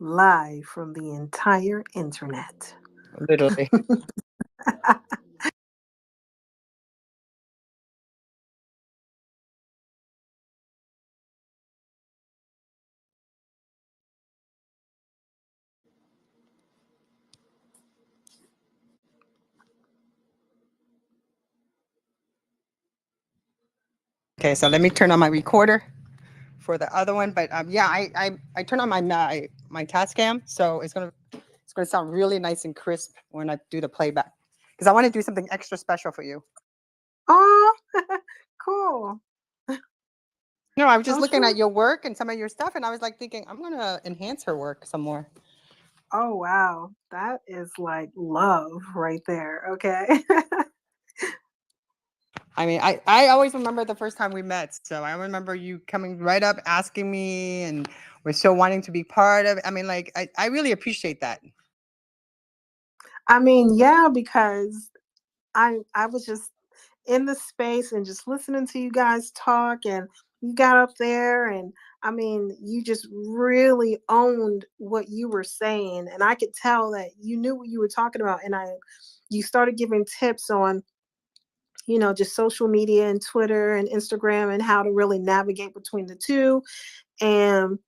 live from the entire internet. Literally. Okay, so let me turn on my recorder for the other one. But yeah, I turn on my task cam, so it's gonna sound really nice and crisp when I do the playback because I want to do something extra special for you. Oh, cool. No, I was just I'm looking sure. at your work and some of your stuff, and I was like thinking I'm gonna enhance her work some more. Oh, wow. That is like love right there. Okay. I mean, I always remember the first time we met. So I remember you coming right up asking me and we're so wanting to be part of it. I mean, like, I really appreciate that. I mean, yeah, because I was just in the space and just listening to you guys talk, and you got up there, and I mean, you just really owned what you were saying, and I could tell that you knew what you were talking about. And I you started giving tips on, just social media and Twitter and Instagram, and how to really navigate between the two, and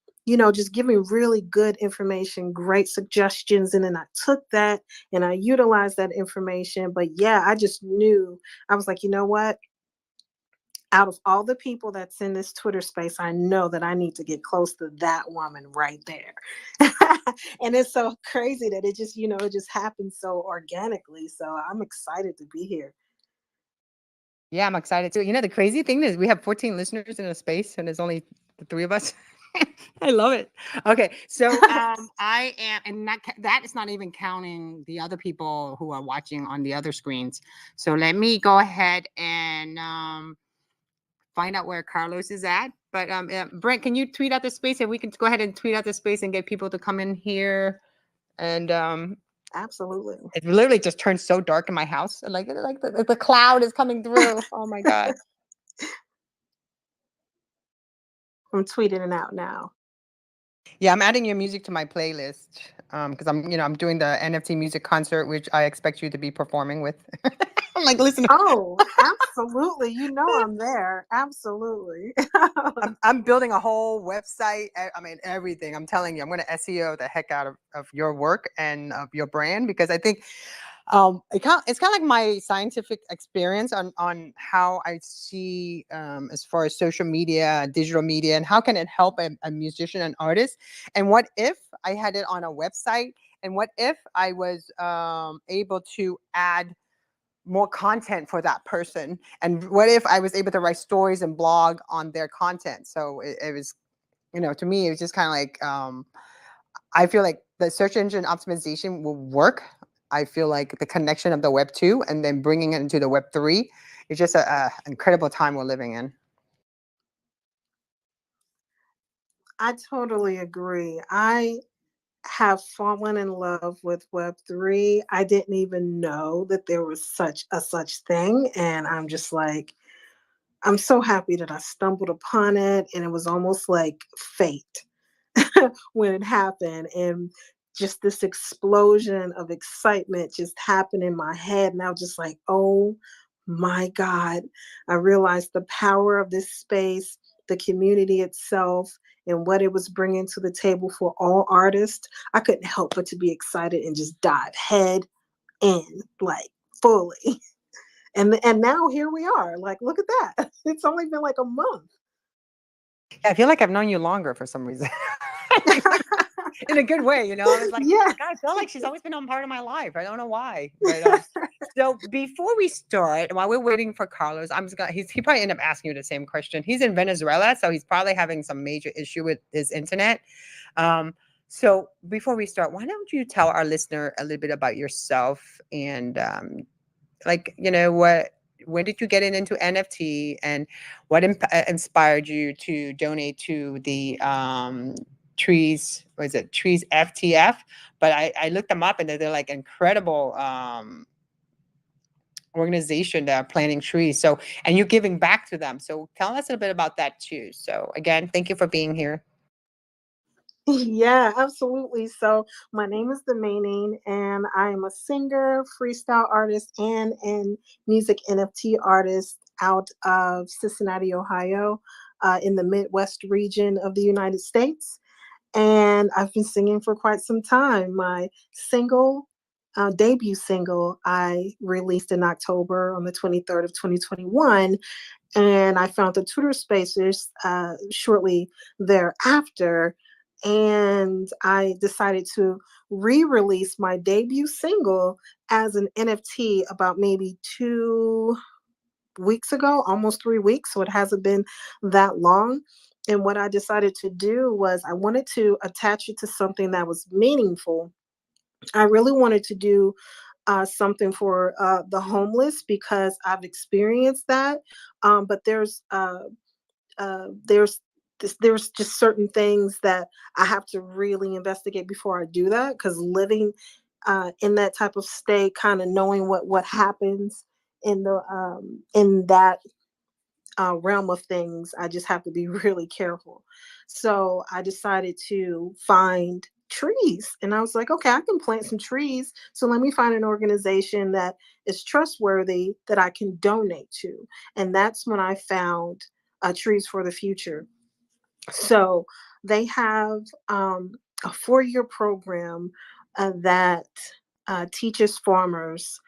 just giving really good information, great suggestions. And then I took that and I utilized that information. But yeah, I just knew, I was like, you know what? Out of all the people that's in this Twitter space, I know that I need to get close to that woman right there. And it's so crazy that it just happened so organically. So I'm excited to be here. Yeah, I'm excited too. The crazy thing is we have 14 listeners in a space and there's only the three of us. I love it. Okay, so I am, and that is not even counting the other people who are watching on the other screens. So let me go ahead and find out where Carlos is at. But Brent, can you tweet out the space? And we can go ahead and tweet out the space and get people to come in here. And Absolutely. it literally just turned so dark in my house. Like the cloud is coming through. Oh my God. I'm tweeting it out now. Yeah, I'm adding your music to my playlist because I'm doing the NFT music concert, which I expect you to be performing with. I'm like, listen, Oh, absolutely. You know I'm there. Absolutely. I'm building a whole website. I mean, everything. I'm telling you, I'm going to SEO the heck out of your work and of your brand because I think it's kind of like my scientific experience on how I see as far as social media, digital media, and how can it help a musician and artist. And what if I had it on a website? And what if I was able to add more content for that person? And what if I was able to write stories and blog on their content? So it was, to me, it was just kind of like I feel like the search engine optimization will work. I feel like the connection of the web 2 and then bringing it into the web 3 is just a incredible time we're living in. I totally agree. I have fallen in love with Web3. I didn't even know that there was such thing. And I'm just like, I'm so happy that I stumbled upon it. And it was almost like fate when it happened. And just this explosion of excitement just happened in my head. And I was just like, oh my God. I realized the power of this space, the community itself, and what it was bringing to the table for all artists. I couldn't help but to be excited and just dive head in, like fully. And now here we are. Like, look at that. It's only been like a month. I feel like I've known you longer for some reason. In a good way, I was like, Yeah. God, I feel like she's always been a part of my life. I don't know why. But so before we start, while we're waiting for Carlos, I'm just gonna he probably end up asking you the same question. He's in Venezuela, so he's probably having some major issue with his internet. Um, so before we start, why don't you tell our listener a little bit about yourself and like what when did you get into NFT and what inspired you to donate to the trees was it trees FTF? But I looked them up and they're like incredible organization that are planting trees. So and you're giving back to them. So tell us a bit about that too. So again, thank you for being here. Yeah, absolutely. So my name is the Maining, and I am a singer, freestyle artist, and music NFT artist out of Cincinnati, Ohio, in the Midwest region of the United States. And I've been singing for quite some time. My single, debut single, I released in October on the 23rd of 2021, and I found the Twitter Spaces shortly thereafter, and I decided to re-release my debut single as an NFT about maybe 2 weeks ago, almost 3 weeks. So it hasn't been that long. And what I decided to do was I wanted to attach it to something that was meaningful. I really wanted to do something for the homeless because I've experienced that. But there's just certain things that I have to really investigate before I do that, because living in that type of state, kind of knowing what happens in that realm of things, I just have to be really careful. So I decided to find trees, and I was like, okay, I can plant some trees. So let me find an organization that is trustworthy that I can donate to. And that's when I found Trees for the Future. So they have a 4-year program that teaches farmers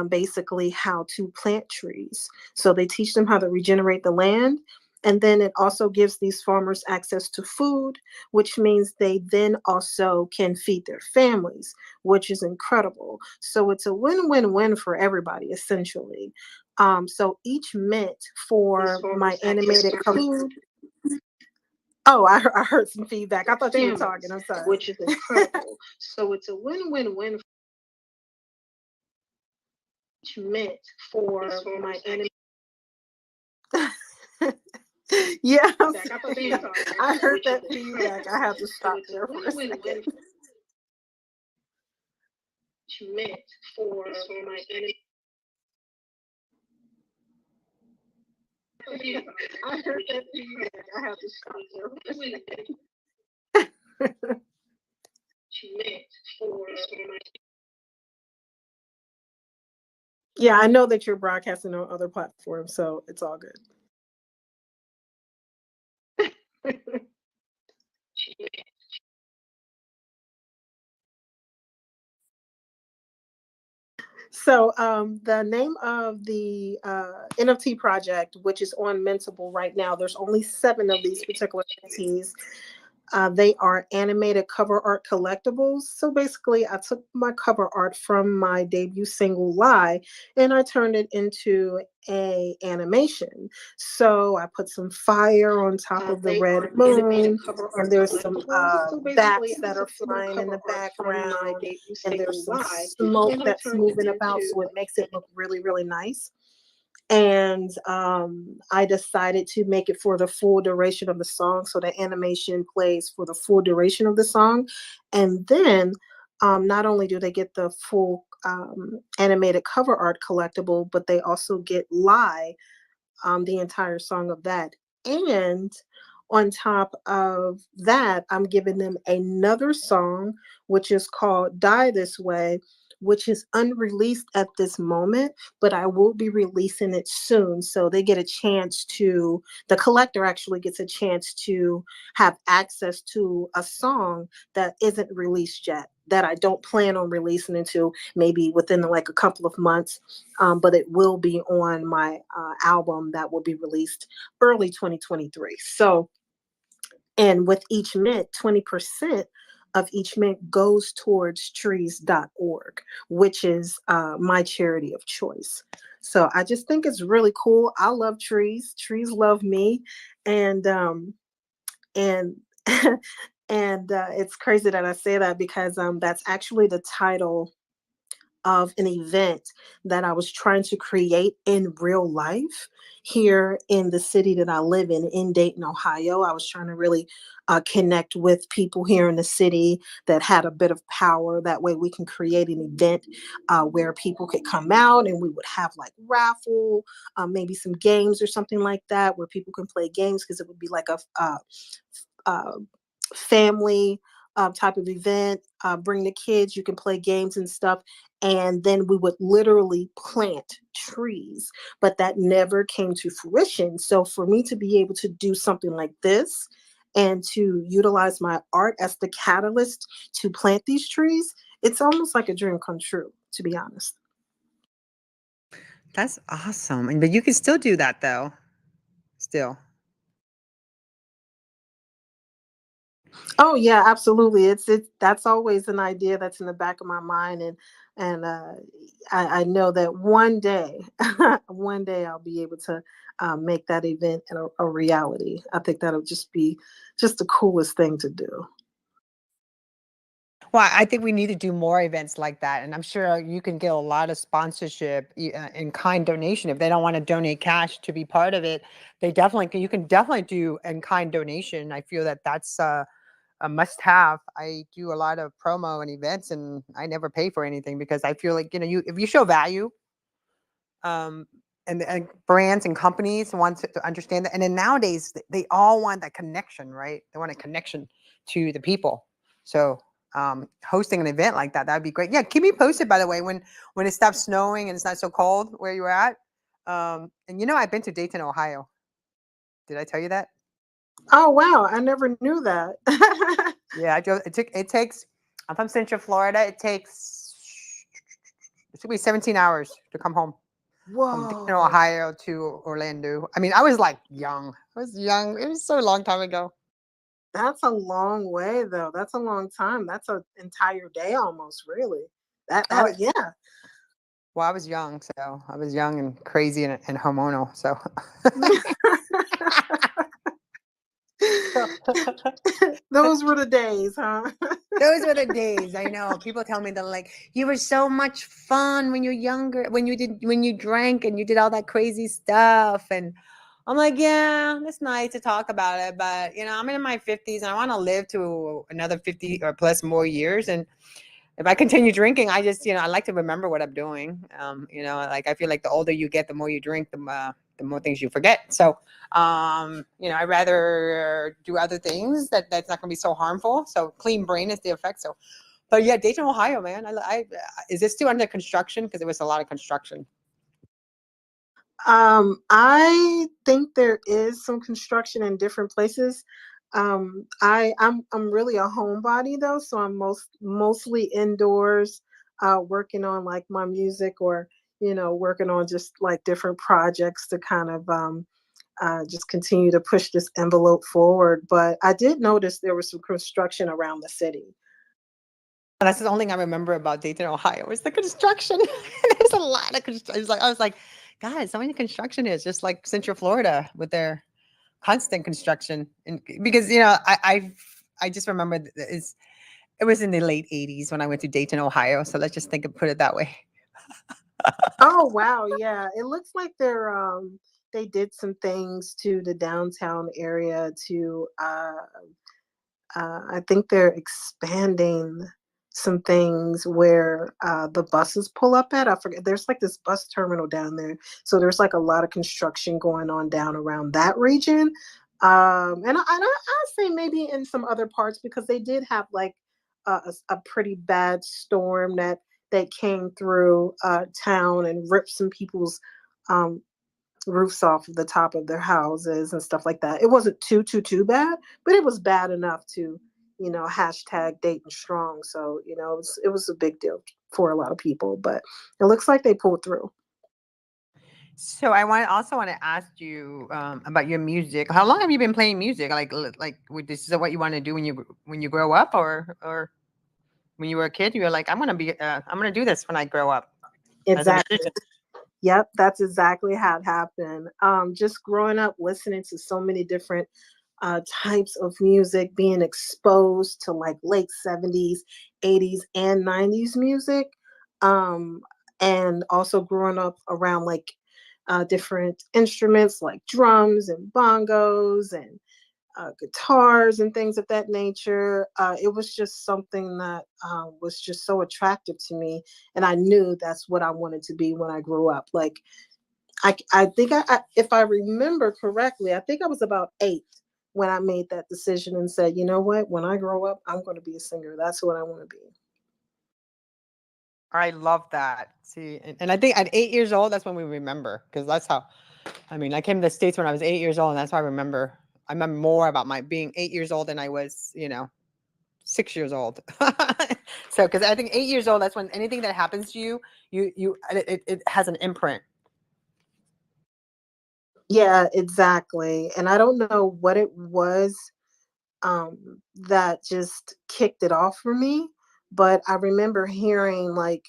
basically how to plant trees. So they teach them how to regenerate the land. And then it also gives these farmers access to food, which means they then also can feed their families, which is incredible. So it's a win win win for everybody, essentially. So each mint for my animated food. Oh, I heard some feedback. I thought you were talking. I'm sorry. Which is incredible. So it's a win-win-win for each mint for my enemy. Yeah, I heard that feedback. I have to stop there for a second. Each mint for my enemy. I heard that feedback. I have to stop there for a second. Mint for my. Yeah, I know that you're broadcasting on other platforms, so it's all good. So, the name of the NFT project, which is on Mintable right now, there's only 7 of these particular NFTs. They are animated cover art collectibles. So basically, I took my cover art from my debut single "Lie" and I turned it into a animation. So I put some fire on top of the red moon, and there's some bats that are flying in the background, and there's some smoke that's moving about, so it makes it look really, really nice. And I decided to make it for the full duration of the song, so the animation plays for the full duration of the song. And then not only do they get the full animated cover art collectible, but they also get "Lie," the entire song of that. And on top of that, I'm giving them another song, which is called "Die This Way," which is unreleased at this moment, but I will be releasing it soon. So they get a chance to, the collector actually gets a chance to have access to a song that isn't released yet, that I don't plan on releasing until maybe within like a couple of months. But it will be on my album that will be released early 2023. So, and with each mint, 20% of each mint goes towards trees.org, which is my charity of choice. So I just think it's really cool. I love trees. Trees love me. And, and, and it's crazy that I say that because that's actually the title of an event that I was trying to create in real life here in the city that I live in Dayton, Ohio. I was trying to really connect with people here in the city that had a bit of power. That way we can create an event where people could come out and we would have like raffle, maybe some games or something like that, where people can play games, because it would be like a family type of event. Bring the kids, you can play games and stuff. And then we would literally plant trees, but that never came to fruition. So for me to be able to do something like this and to utilize my art as the catalyst to plant these trees, it's almost like a dream come true, to be honest. That's awesome. And but you can still do that though. Still. Oh yeah, absolutely. It's that's always an idea that's in the back of my mind, and I know that one day, one day I'll be able to make that event a reality. I think that'll just be just the coolest thing to do. Well, I think we need to do more events like that, and I'm sure you can get a lot of sponsorship in kind donation if they don't want to donate cash to be part of it. They definitely can, you can definitely do in kind donation. I feel that that's a must have. I do a lot of promo and events, and I never pay for anything because I feel like you if you show value, um, and brands and companies want to understand that. And then nowadays, they all want that connection, right? They want a connection to the people. So hosting an event like that, that'd be great. Yeah, keep me posted, by the way, when it stops snowing and it's not so cold where you're at. And I've been to Dayton, Ohio. Did I tell you that? Oh wow, I never knew that. Yeah, I drove. It takes. I'm from Central Florida. It took me 17 hours to come home from Dayton, Whoa, Ohio to Orlando. I mean, I was like young. I was young. It was so a long time ago. that's a long way though. That's a long time. That's an entire day almost, really. Oh, That yeah. well, I was young, so I was young and crazy and hormonal. So, Those were the days, huh? those were the days. I know. People tell me they're like, you were so much fun when you're younger, when you drank and you did all that crazy stuff. And I'm like, yeah, it's nice to talk about it, but I'm in my 50s and I want to live to another 50 or plus more years. And if I continue drinking, I just, I like to remember what I'm doing. Like I feel like the older you get, the more you drink, the more things you forget. So, I'd rather do other things that's not going to be so harmful. So clean brain is the effect. So, but yeah, Dayton, Ohio, man. Is this still under construction? Because there was a lot of construction. I think there is some construction in different places. I'm really a homebody though, so I'm mostly indoors, working on like my music or working on just like different projects to kind of just continue to push this envelope forward. But I did notice there was some construction around the city. That's the only thing I remember about Dayton, Ohio, is the construction. There's a lot of construction. I was like, God, so many construction is just like Central Florida with their constant construction. And because I just remember it was in the late 80s when I went to Dayton, Ohio. So let's just put it that way. Oh wow, yeah. It looks like they did some things to the downtown area to I think they're expanding some things where the buses pull up at. I forget. There's like this bus terminal down there, so there's like a lot of construction going on down around that region. And I say maybe in some other parts because they did have like a pretty bad storm that came through town and ripped some people's um, roofs off of the top of their houses and stuff like that. It wasn't too bad, but it was bad enough to, hashtag Dayton strong. So, it was a big deal for a lot of people, but it looks like they pulled through. So I also want to ask you about your music. How long have you been playing music? This is what you want to do when you grow up, or when you were a kid, you were like, I'm gonna do this when I grow up as a Exactly. musician. Yep, that's exactly how it happened. Just growing up listening to so many different types of music, being exposed to like late 70s, 80s, and 90s music. Um, and also growing up around like different instruments like drums and bongos and guitars and things of that nature. It was just something that was just so attractive to me. And I knew that's what I wanted to be when I grew up. Like, I think if I remember correctly, I think I was about 8 when I made that decision and said, you know what, when I grow up, I'm going to be a singer. That's what I want to be. I love that. See, and I think at 8 years old, that's when we remember, because that's how. I mean, I came to the States when I was 8 years old, and that's why I remember. I remember more about my being 8 years old than I was, 6 years old. So, because I think 8 years old, that's when anything that happens to you, it has an imprint. Yeah, exactly. And I don't know what it was that just kicked it off for me, but I remember hearing like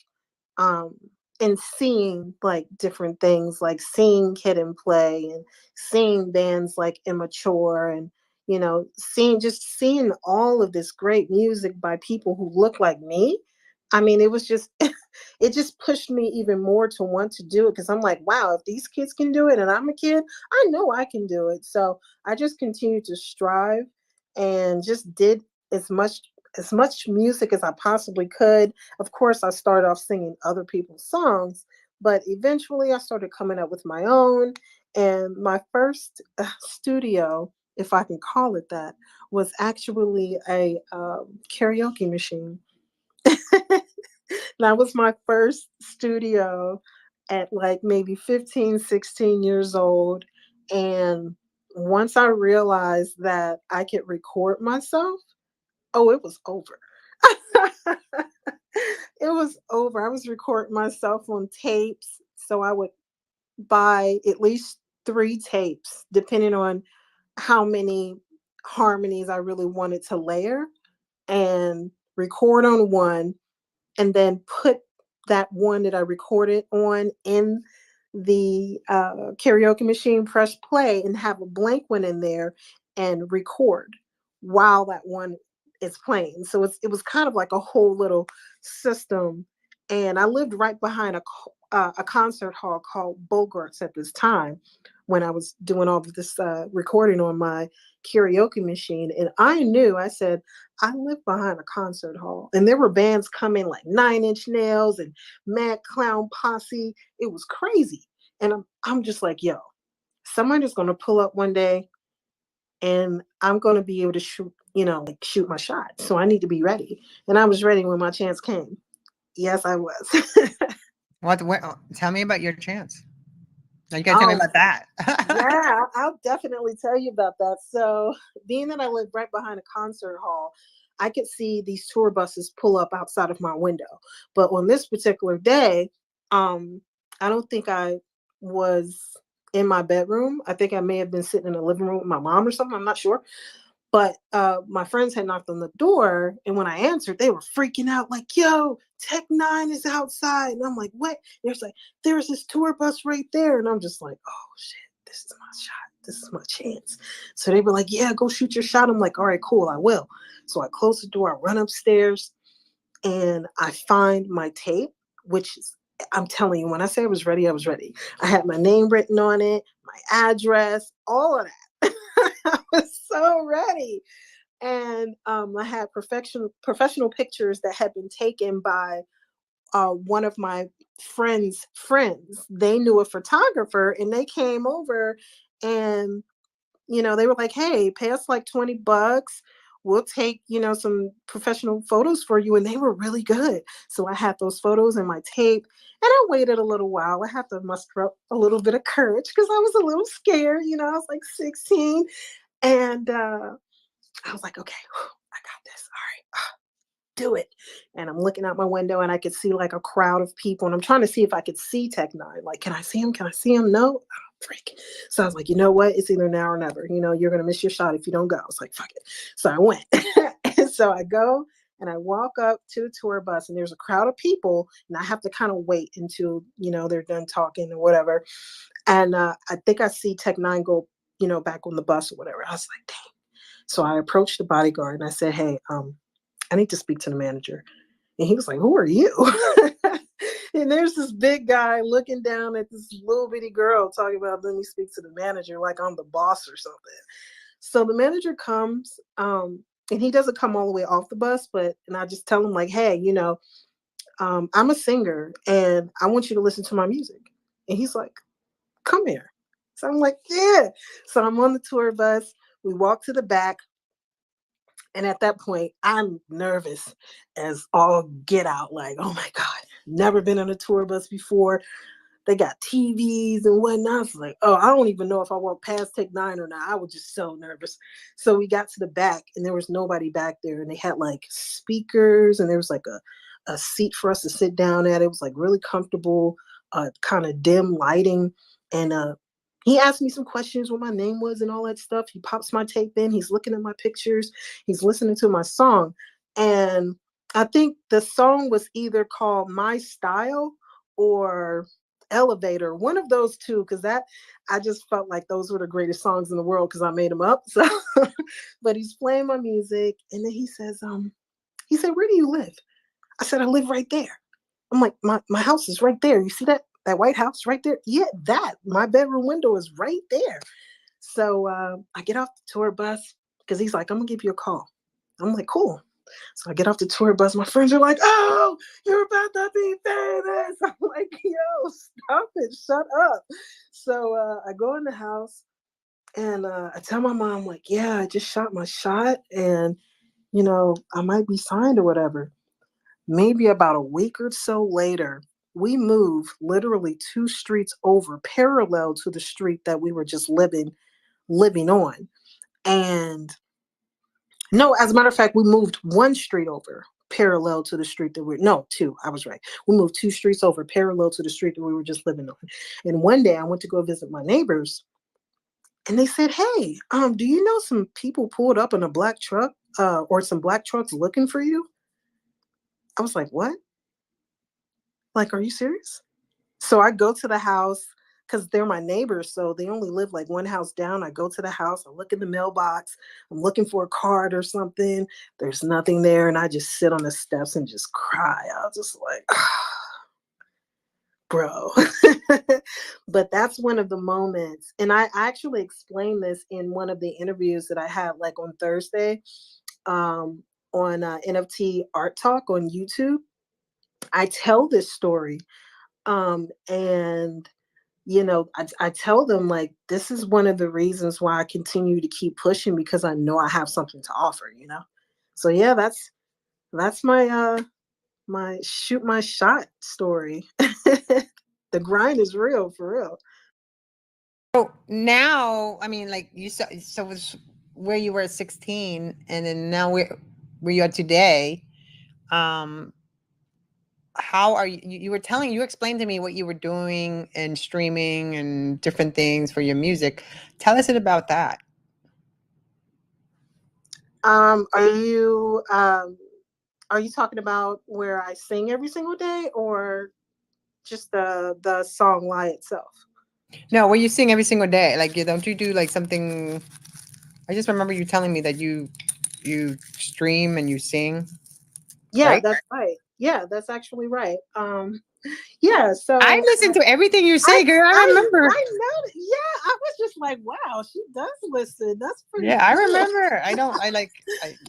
um and seeing like different things, like seeing Kid and Play and seeing bands like Immature, and seeing all of this great music by people who look like me. I mean, it was just it just pushed me even more to want to do it, because I'm like, wow, if these kids can do it and I'm a kid, I know I can do it. So I just continued to strive and just did as much music as I possibly could. Of course, I started off singing other people's songs, but eventually I started coming up with my own. And my first studio, if I can call it that, was actually a karaoke machine. That was my first studio at like maybe 15, 16 years old. And once I realized that I could record myself, oh, it was over. It was over. I was recording myself on tapes. So I would buy at least three tapes, depending on how many harmonies I really wanted to layer, and record on one, and then put that one that I recorded on in the karaoke machine, press play, and have a blank one in there and record while that one is playing. So it was kind of like a whole little system. And I lived right behind a concert hall called Bogart's at this time, when I was doing all of this recording on my karaoke machine. And I knew, I said, I lived behind a concert hall, and there were bands coming like Nine Inch Nails and Mad Clown Posse. It was crazy. And I'm just like, yo, someone is going to pull up one day, and I'm going to be able to shoot, like shoot my shot. So I need to be ready. And I was ready when my chance came. Yes, I was. What? Tell me about your chance. Now you gotta tell me Oh, about that. yeah, I'll definitely tell you about that. So, being that I live right behind a concert hall, I could see these tour buses pull up outside of my window. But on this particular day, um, I don't think I was in my bedroom. I think I may have been sitting in the living room with my mom or something. I'm not sure. But my friends had knocked on the door, and when I answered, they were freaking out, like, "Yo, Tech Nine is outside!" And I'm like, "What?" There's like, "There's this tour bus right there," and I'm just like, "Oh shit, this is my shot. This is my chance." So they were like, "Yeah, go shoot your shot." I'm like, "All right, cool, I will." So I close the door, I run upstairs, and I find my tape, which is, I'm telling you, when I say I was ready, I was ready. I had my name written on it, my address, all of that. I was so ready. And I had professional pictures that had been taken by one of my friends' friends. They knew a photographer, and they came over, and they were like, "Hey, pay us like $20. We'll take, some professional photos for you." And they were really good. So I had those photos in my tape, and I waited a little while. I had to muster up a little bit of courage because I was a little scared. I was like 16. And I was like, okay, I got this. All right, do it. And I'm looking out my window, and I could see like a crowd of people, and I'm trying to see if I could see Tech Nine. Like, can I see him? Can I see him? No. Oh, freak. So I was like, you know what? It's either now or never. You're gonna miss your shot if you don't go. I was like, fuck it. So I went. And so I go, and I walk up to the tour bus, and there's a crowd of people, and I have to kind of wait until they're done talking or whatever. And I think I see Tech Nine go, back on the bus or whatever. I was like, dang. So I approached the bodyguard, and I said, hey, I need to speak to the manager. And he was like, who are you? And there's this big guy looking down at this little bitty girl talking about, let me speak to the manager, like I'm the boss or something. So the manager comes, and he doesn't come all the way off the bus, and I just tell him like, hey, I'm a singer, and I want you to listen to my music. And he's like, come here. So I'm like, yeah. So I'm on the tour bus. We walk to the back, and at that point, I'm nervous as all get out. Like, oh my God, never been on a tour bus before. They got TVs and whatnot. I was like, oh, I don't even know if I walked past Tech Nine or not. I was just so nervous. So we got to the back and there was nobody back there. And they had like speakers and there was like a seat for us to sit down at. It was like really comfortable, kind of dim lighting. And he asked me some questions, what my name was and all that stuff. He pops my tape in. He's looking at my pictures. He's listening to my song. And I think the song was either called My Style or Elevator, one of those two, because that I just felt like those were the greatest songs in the world because I made them up. So, but he's playing my music, and then he said, "Where do you live?" I said, "I live right there." I'm like, my house is right there. You see that White House right there? Yeah, that my bedroom window is right there. So I get off the tour bus because he's like, "I'm gonna give you a call." I'm like, "Cool." So I get off the tour bus. My friends are like, "Oh, you're about to be famous." I'm like, "Yo, stop it, shut up." So I go in the house and I tell my mom, like, "Yeah, I just shot my shot, and I might be signed or whatever." Maybe about a week or so later, we move literally 2 streets over, parallel to the street that we were just living on, and no, as a matter of fact, we moved 1 street over parallel to the street that no, two, I was right. We moved 2 streets over parallel to the street that we were just living on. And one day I went to go visit my neighbors and they said, "Hey, do you know some people pulled up in a black truck, or some black trucks looking for you?" I was like, "What? Like, are you serious?" So I go to the house because they're my neighbors. So they only live like one house down. I go to the house, I look in the mailbox, I'm looking for a card or something. There's nothing there. And I just sit on the steps and just cry. I was just like, bro. But that's one of the moments. And I actually explained this in one of the interviews that I had like on Thursday, on NFT Art Talk on YouTube. I tell this story. And I tell them like this is one of the reasons why I continue to keep pushing because I know I have something to offer. So yeah, that's my shoot my shot story. The grind is real for real. So now, I mean, like you saw, so it was where you were at 16, and then now where you are today. Um, how are you? You explained to me what you were doing and streaming and different things for your music. Tell us about that. Are you talking about where I sing every single day or just the song lie itself? No, where you sing every single day. Like, don't you do like something? I just remember you telling me that you stream and you sing, Yeah, right? that's right. Yeah, that's actually right. Yeah, I so listen to everything you I say, girl. I remember. I know. Yeah, I was just like, wow, she does listen. That's pretty Yeah, I cool. remember. I don't. I like.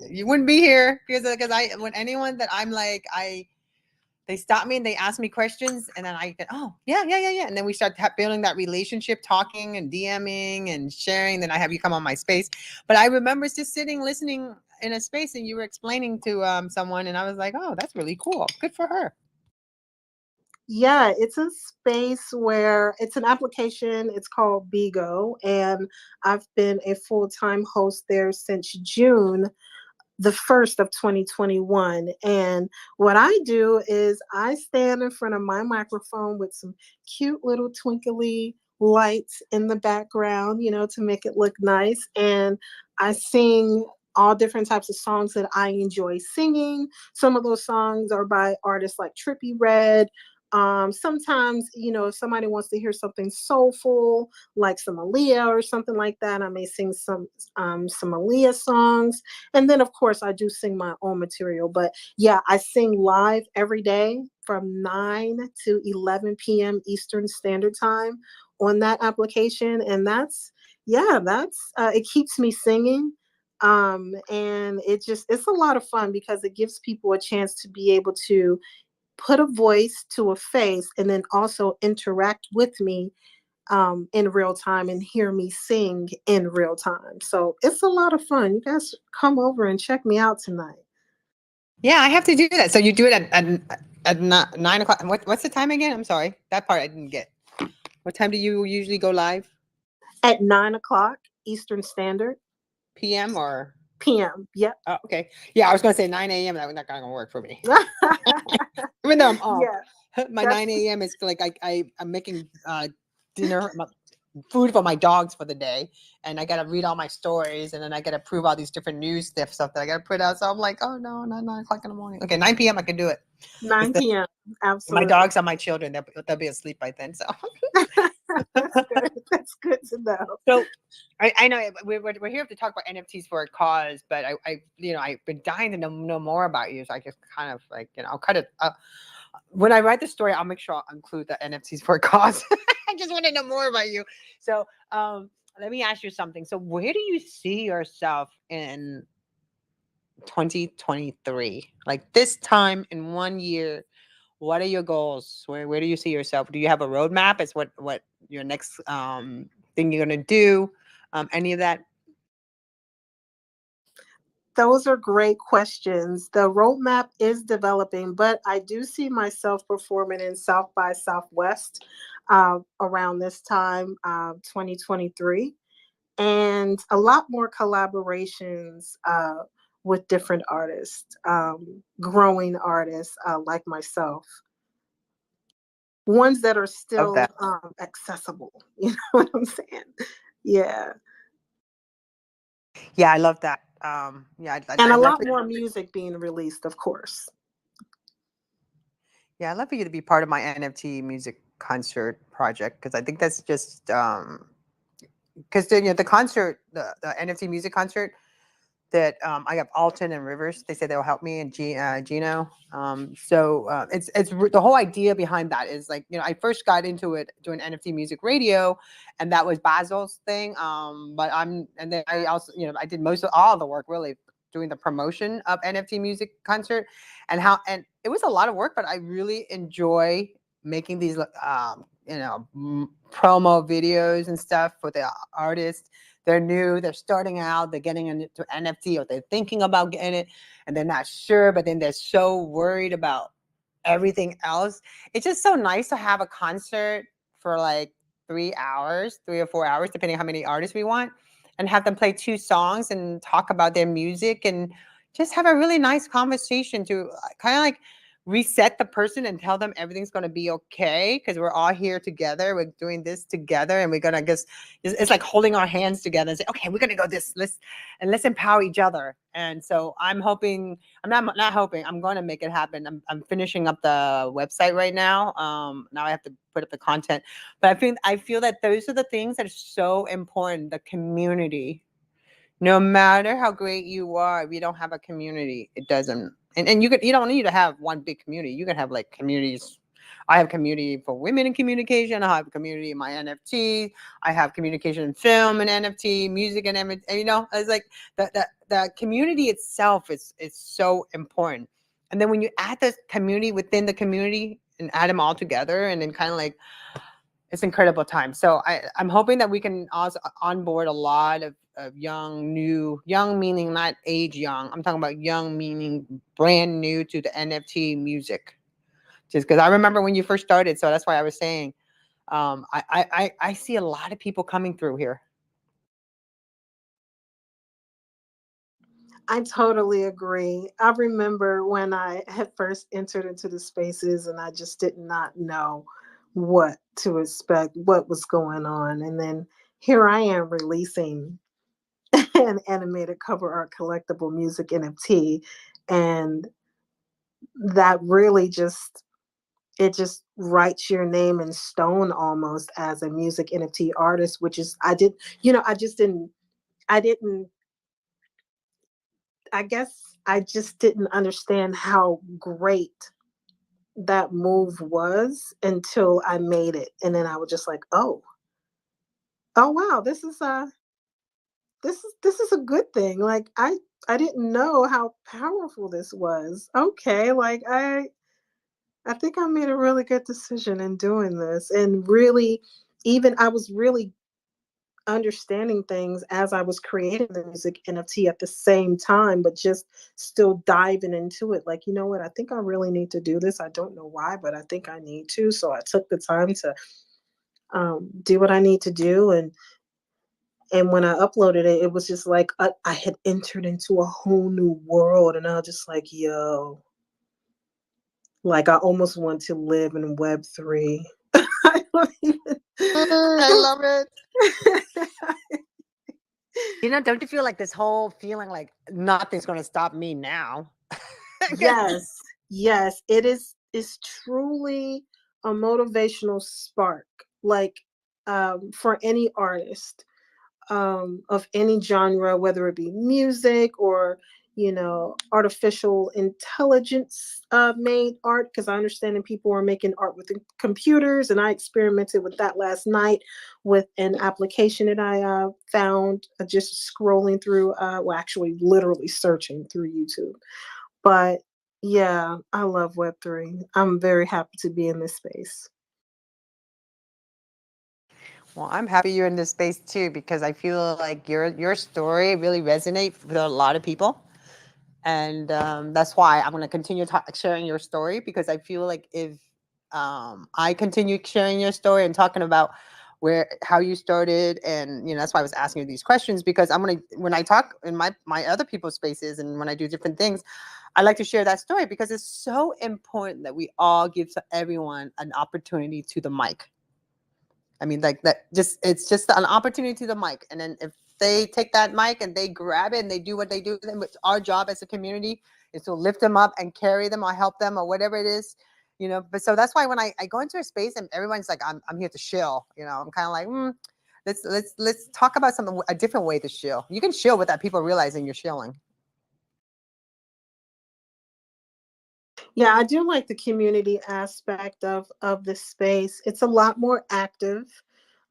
You wouldn't be here because I when anyone that I'm like they stop me and they ask me questions and then I get, oh yeah, yeah, yeah, yeah, and then we start building that relationship, talking and DMing and sharing. Then I have you come on my space. But I remember just sitting listening in a space and you were explaining to someone and I was like, oh, that's really cool. Good for her. Yeah, it's a space where it's an application. It's called Bigo, and I've been a full-time host there since June the 1st of 2021. And what I do is I stand in front of my microphone with some cute little twinkly lights in the background, to make it look nice. And I sing all different types of songs that I enjoy singing. Some of those songs are by artists like Trippie Redd. Sometimes, if somebody wants to hear something soulful, like some Aaliyah or something like that, I may sing some Aaliyah songs. And then, of course, I do sing my own material. But yeah, I sing live every day from 9 to 11 p.m. Eastern Standard Time on that application. And it keeps me singing. And it's a lot of fun because it gives people a chance to be able to put a voice to a face and then also interact with me in real time and hear me sing in real time. So it's a lot of fun. You guys come over and check me out tonight Yeah, I have to do that. So you do it at 9 o'clock. What's the time again? I'm sorry, that part I didn't get. What time do you usually go live? at 9 o'clock Eastern Standard PM or? PM. Yep. Oh, okay. Yeah, I was gonna say 9 a.m. That was not gonna work for me. Even though I'm up, Yeah, my that's 9 a.m. is like I'm making dinner, food for my dogs for the day, and I gotta read all my stories, and then I gotta prove all these different news stuff that I gotta put out. So I'm like, oh no, not 9 o'clock in the morning. Okay, 9 p.m. I can do it. 9 p.m. My Absolutely. dogs are my children. They'll be asleep by then. So, That's good. That's good to know. so I know we're here to talk about NFTs for a cause, but I've been dying to know more about you. So I just kind of like, I'll cut it. When I write the story, I'll make sure I'll include the NFTs for a cause. I just want to know more about you. So let me ask you something. So where do you see yourself in 2023? Like this time in 1 year, what are your goals? Where do you see yourself? Do you have a roadmap? Is what your next thing you're gonna do? Any of that? Those are great questions. The roadmap is developing, but I do see myself performing in South by Southwest around this time, 2023, and a lot more collaborations with different artists, growing artists like myself, ones that are Of still that. accessible. You know what I'm saying? Yeah. Yeah, I love that. Yeah, And a I'd love lot for more music being released, of course. yeah, I'd love for you to be part of my NFT music concert project because I think that's just because the concert, the NFT music concert that I have Alton and Rivers. They say they'll help me and Gino. The whole idea behind that is like I first got into it doing NFT music radio, and that was Basil's thing. But and then I also I did most of all the work really doing the promotion of NFT music concert, and it was a lot of work, but I really enjoy making these promo videos and stuff for the artists. They're new, they're starting out, they're getting into NFT or they're thinking about getting it and they're not sure, but then they're so worried about everything else. It's just so nice to have a concert for like 3 hours, 3 or 4 hours, depending on how many artists we want, and have them play two songs and talk about their music and just have a really nice conversation to kind of like reset the person and tell them everything's going to be okay because we're all here together. We're doing this together and we're going to guess it's like holding our hands together and say, okay, we're going to go let's empower each other. And so I'm hoping, I'm not hoping, I'm going to make it happen. I'm finishing up the website right now. Now I have to put up the content, but I feel that those are the things that are so important. The community, no matter how great you are, if you don't have a community, it doesn't. And you don't need to have one big community. You can have like communities. I have community for women in communication. I have community in my NFT. I have communication in film and NFT, music and everything. It's like the community itself is so important. And then when you add the community within the community and add them all together, and then kind of like it's incredible time. So I'm hoping that we can also onboard a lot of young meaning not age young. I'm talking about young meaning brand new to the NFT music. Just because I remember when you first started, so that's why I was saying I see a lot of people coming through here. I totally agree. I remember when I had first entered into the spaces and I just did not know what to expect, what was going on. And then here I am releasing an animated cover art collectible music NFT. And that really just writes your name in stone almost as a music NFT artist, which is I didn't I guess I just didn't understand how great that move was until I made it. And then I was just like, oh wow, this is a good thing. Like I didn't know how powerful this was. Okay, like I think I made a really good decision in doing this and really even I was really understanding things as I was creating the music NFT at the same time, but just still diving into it. Like, you know what? I think I really need to do this. I don't know why, but I think I need to. So I took the time to do what I need to do, and when I uploaded it, it was just like I had entered into a whole new world, and I was just like, yo, like I almost want to live in Web3. I don't even. I love it. Don't you feel like this whole feeling like nothing's going to stop me now? Yes, yes, it is. Is truly a motivational spark, like for any artist, of any genre, whether it be music or, artificial intelligence made art. Because I understand that people are making art with the computers, and I experimented with that last night with an application that I found, just scrolling through, well, actually, literally searching through YouTube. But yeah, I love Web3. I'm very happy to be in this space. Well, I'm happy you're in this space too because I feel like your story really resonates with a lot of people, and that's why I'm going to continue sharing your story because I feel like if I continue sharing your story and talking about how you started, and that's why I was asking you these questions because I'm gonna when I talk in my other people's spaces and when I do different things, I like to share that story because it's so important that we all give everyone an opportunity to the mic. I mean, like that, it's just an opportunity to the mic. And then if they take that mic and they grab it and they do what they do, then it's our job as a community is to lift them up and carry them or help them or whatever it is, But so that's why when I go into a space and everyone's like, I'm here to shill, I'm kind of like, let's talk about something, a different way to shill. You can shill without people realizing you're shilling. Yeah, I do like the community aspect of this space. It's a lot more active,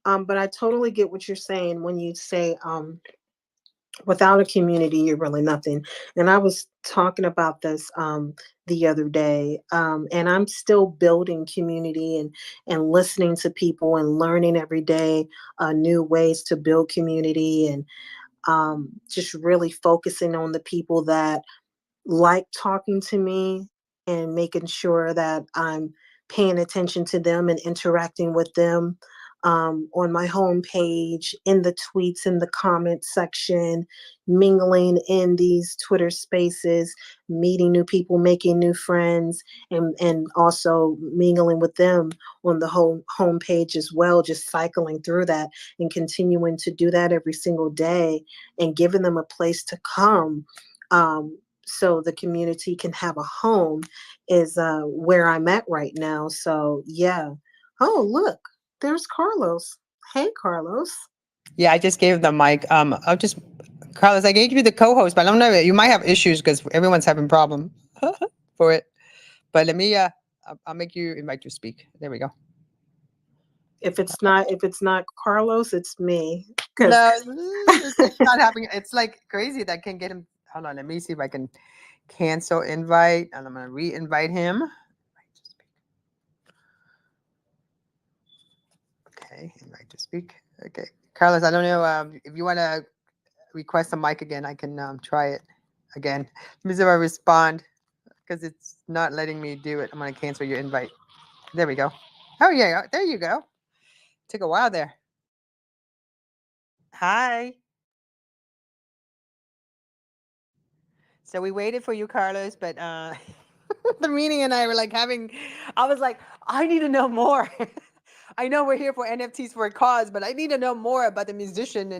but I totally get what you're saying when you say, without a community, you're really nothing. And I was talking about this the other day, and I'm still building community and listening to people and learning every day new ways to build community, and just really focusing on the people that like talking to me and making sure that I'm paying attention to them and interacting with them, on my homepage, in the tweets, in the comment section, mingling in these Twitter spaces, meeting new people, making new friends, and also mingling with them on the whole homepage as well, just cycling through that and continuing to do that every single day and giving them a place to come. So the community can have a home is where I'm at right now. So yeah. Oh, look, there's Carlos. Hey, Carlos. Yeah, I just gave the mic. I'll just Carlos, I gave you the co-host, but I don't know. You might have issues because everyone's having problem for it. But let me. I'll make you invite to speak. There we go. If it's not Carlos, it's me. Because No, it's not happening. It's like crazy that I can get him. Hold on, let me see if I can cancel invite, and I'm gonna re-invite him. Okay, invite to speak. Okay, Carlos, I don't know if you want to request a mic again. I can try it again. Let me see if I respond because it's not letting me do it. I'm gonna cancel your invite. There we go. Oh yeah, there you go. Took a while there. Hi. So we waited for you, Carlos, but the meeting and I were like having. I was like, I need to know more. I know we're here for NFTs for a cause, but I need to know more about the musician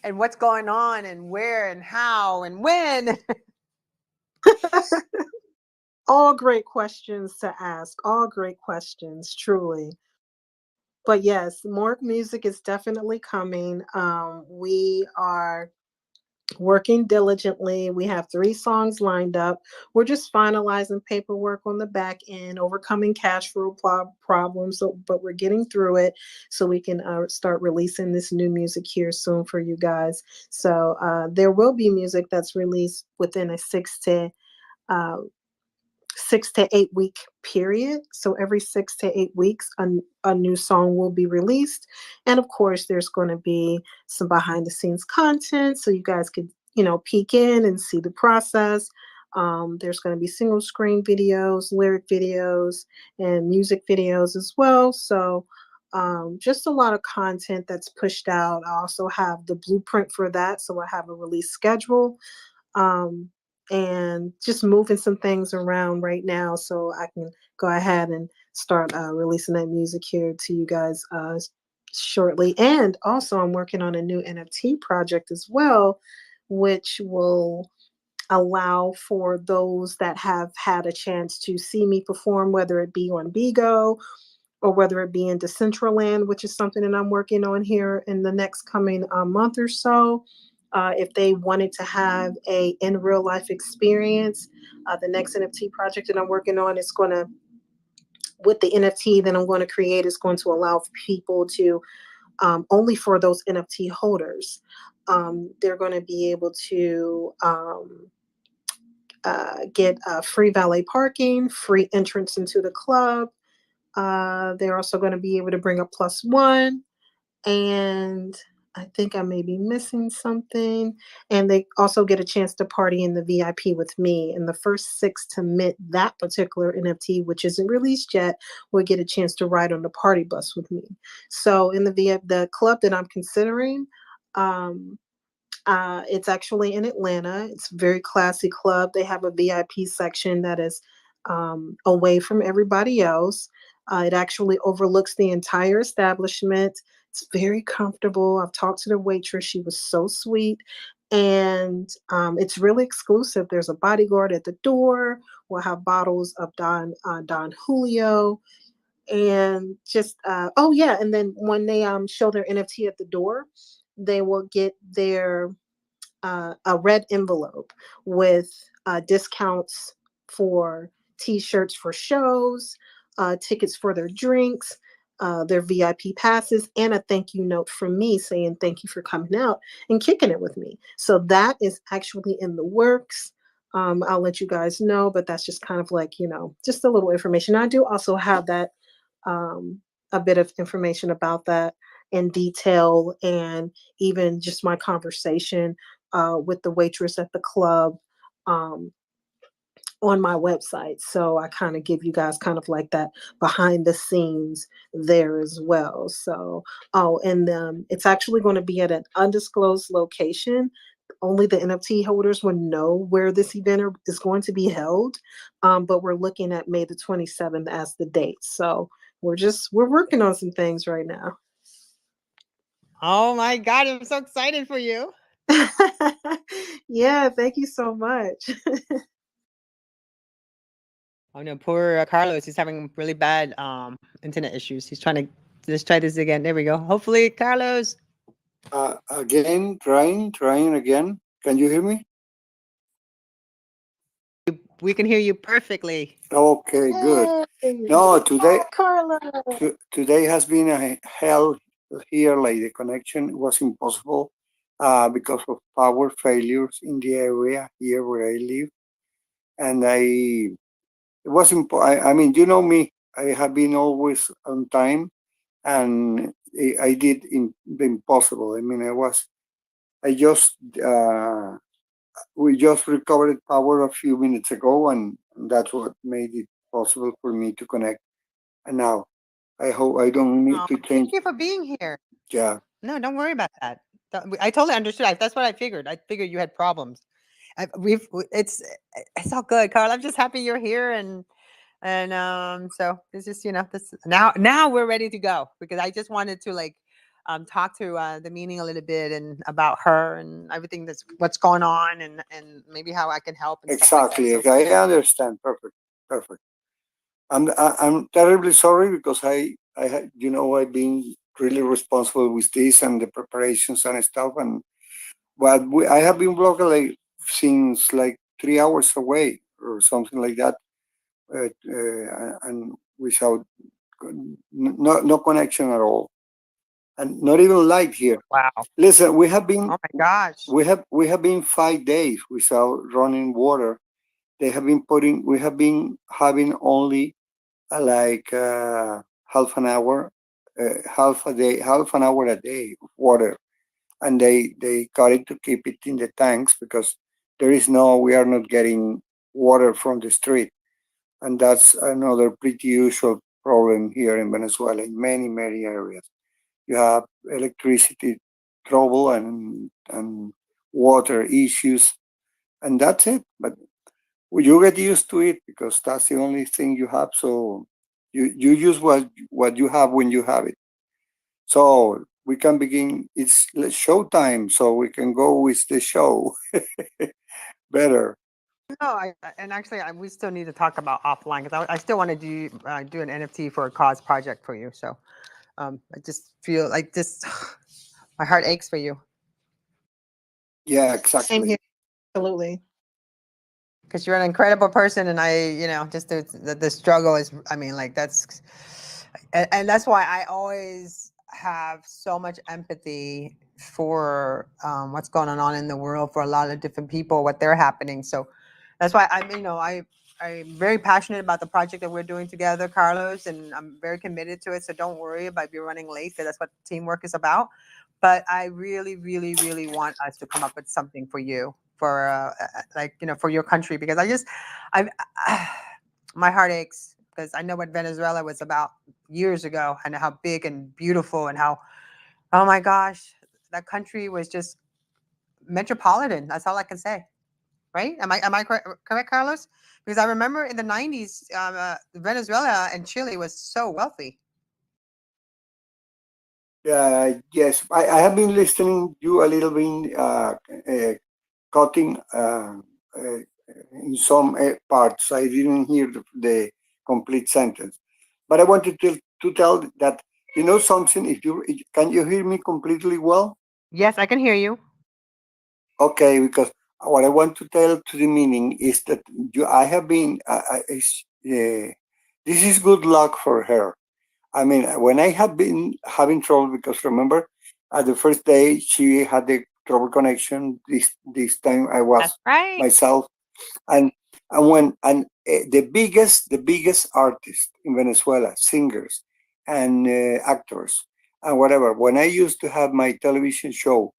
and what's going on and where and how and when. all great questions to ask. All great questions, truly. But yes, more music is definitely coming. We are working diligently. We have 3 songs lined up. We're just finalizing paperwork on the back end, overcoming cash flow problems. So, but we're getting through it so we can start releasing this new music here soon for you guys. So there will be music that's released within a uh, 6 to 8 week period. So every 6 to 8 weeks, a new song will be released. And of course, there's going to be some behind the scenes content so you guys could, peek in and see the process. There's going to be single screen videos, lyric videos, and music videos as well. So just a lot of content that's pushed out. I also have the blueprint for that. So I have a release schedule, um, and just moving some things around right now so I can go ahead and start releasing that music here to you guys shortly. And also, I'm working on a new NFT project as well, which will allow for those that have had a chance to see me perform, whether it be on Bigo or whether it be in Decentraland, which is something that I'm working on here in the next coming month or so. If they wanted to have a in real life experience, the next NFT project that I'm working on is going to, with the NFT that I'm going to create, is going to allow people to, only for those NFT holders, they're going to be able to get free valet parking, free entrance into the club. They're also going to be able to bring a plus one, and I think I may be missing something. And they also get a chance to party in the VIP with me. And the first six to mint that particular NFT, which isn't released yet, will get a chance to ride on the party bus with me. So in the club that I'm considering, um, it's actually in Atlanta. It's a very classy club. They have a VIP section that is away from everybody else. It actually overlooks the entire establishment. It's very comfortable. I've talked to the waitress. She was so sweet. And it's really exclusive. There's a bodyguard at the door. We'll have bottles of Don Julio. And just, oh, yeah. And then when they show their NFT at the door, they will get their a red envelope with discounts for T-shirts for shows, tickets for their drinks, their VIP passes, and a thank you note from me saying thank you for coming out and kicking it with me. So that is actually in the works. I'll let you guys know, but that's just kind of like, just a little information. I do also have that, um, a bit of information about that in detail, and even just my conversation with the waitress at the club, um, on my website. So I kind of give you guys kind of like that behind the scenes there as well. So, oh, and it's actually going to be at an undisclosed location. Only the NFT holders will know where this event is going to be held. But we're looking at May the 27th as the date. So we're working on some things right now. Oh my God, I'm so excited for you. Yeah, thank you so much. Oh no, poor Carlos. He's having really bad internet issues. He's trying to, let's try this again. There we go. Hopefully, Carlos. Again, trying again. Can you hear me? We can hear you perfectly. Okay, good. Hey, No, today Carla. today has been a hell here. Like the connection was impossible because of power failures in the area here where I live, and it was I mean, you know me. I have been always on time, and I did the impossible. I mean, I just we just recovered power a few minutes ago, and that's what made it possible for me to connect. And now I hope I don't need Oh, to thank change. you for being here. Yeah, No, don't worry about that. I totally understood. That's what I figured. I figured you had problems. It's all good, Carl. I'm just happy you're here, and so it's just this now we're ready to go because I just wanted to talk to the meaning a little bit and about her and everything that's what's going on and maybe how I can help and stuff like that. exactly. So Okay, I understand. Perfect, perfect. I'm terribly sorry because I've been really responsible with this and the preparations and stuff, and but I have been blocked like since like 3 hours away or something like that, and without no connection at all, and not even light here. wow. Listen, Oh my gosh. we have been 5 days without running water. they have been putting. We have been having only like half an hour, half a day, half an hour a day of water, and they got it to keep it in the tanks because there is no. We are not getting water from the street, and that's another pretty usual problem here in Venezuela in many areas. You have electricity trouble and water issues, and that's it. But you get used to it because that's the only thing you have. So you use what you have when you have it. So we can begin. It's show time, so we can go with the show better. No, and actually, we still need to talk about offline because I still want to do an NFT for a cause project for you. So I just feel like this, my heart aches for you Yeah, Same here. exactly. Absolutely. because you're an incredible person, and just the struggle is, I mean, like and that's why I always have so much empathy for what's going on in the world for a lot of different people, what they're happening. So that's why I'm very passionate about the project that we're doing together, Carlos, and I'm very committed to it. So don't worry about you running late, because that's what teamwork is about. But I really, really, really want us to come up with something for you, for for your country, because I, my heart aches because I know what Venezuela was about years ago, and how big and beautiful, and how, oh my gosh, that country was just metropolitan. That's all I can say. Right? Am I correct, Carlos? Because I remember in the 90s, Venezuela and Chile was so wealthy. Yes, I have been listening you a little bit, cutting uh, in some parts. I didn't hear the complete sentence, but I wanted to tell that you know something. Can you hear me completely well? Yes, I can hear you. Okay, because what I want to tell to the meaning is that I have been. This is good luck for her. I mean, when I had been having trouble, because remember, at the first day she had the trouble connection. This time I That's was right. myself, and the biggest artists in Venezuela, singers and actors and whatever. When I used to have my television show,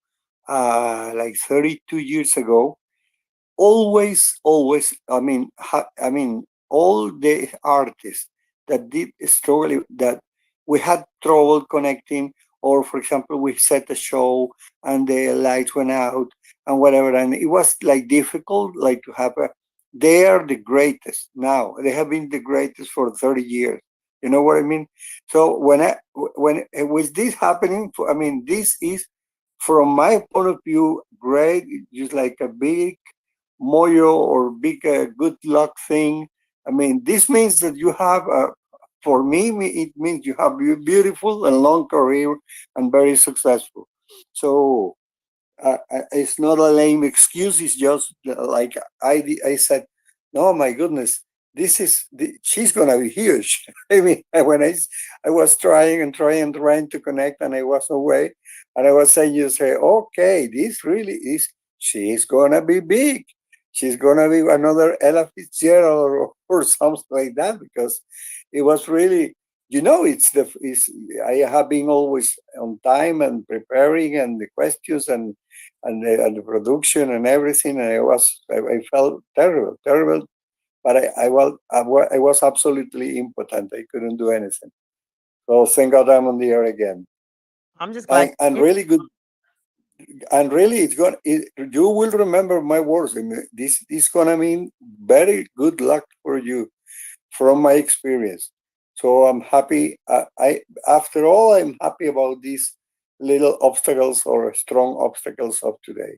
like 32 years ago, always, I mean all the artists that did struggle, that we had trouble connecting, or for example we set a show and the lights went out and whatever, and it was like difficult, like to have they are the greatest now. They have been the greatest for 30 years. You know what I mean? So when it was this happening, I mean, this is, from my point of view, great. Just like a big moyo or big good luck thing. I mean, this means that you have, for it means you have a beautiful and long career and very successful. So it's not a lame excuse. It's just like I said, no, my goodness, she's gonna be huge. I mean, I was trying and trying to connect, and I was away, and I was saying, you say, okay, this really is. She's gonna be big. She's gonna be another Ella Fitzgerald or something like that, because it was really, I have been always on time and preparing and the questions and the production and everything. And I felt terrible, but I was absolutely impotent. I couldn't do anything. So thank God I'm on the air again. I'm just glad. And really good, and really you will remember my words. I mean, this is gonna mean very good luck for you, from my experience. So I'm happy. I After all, I'm happy about these little obstacles or strong obstacles of today.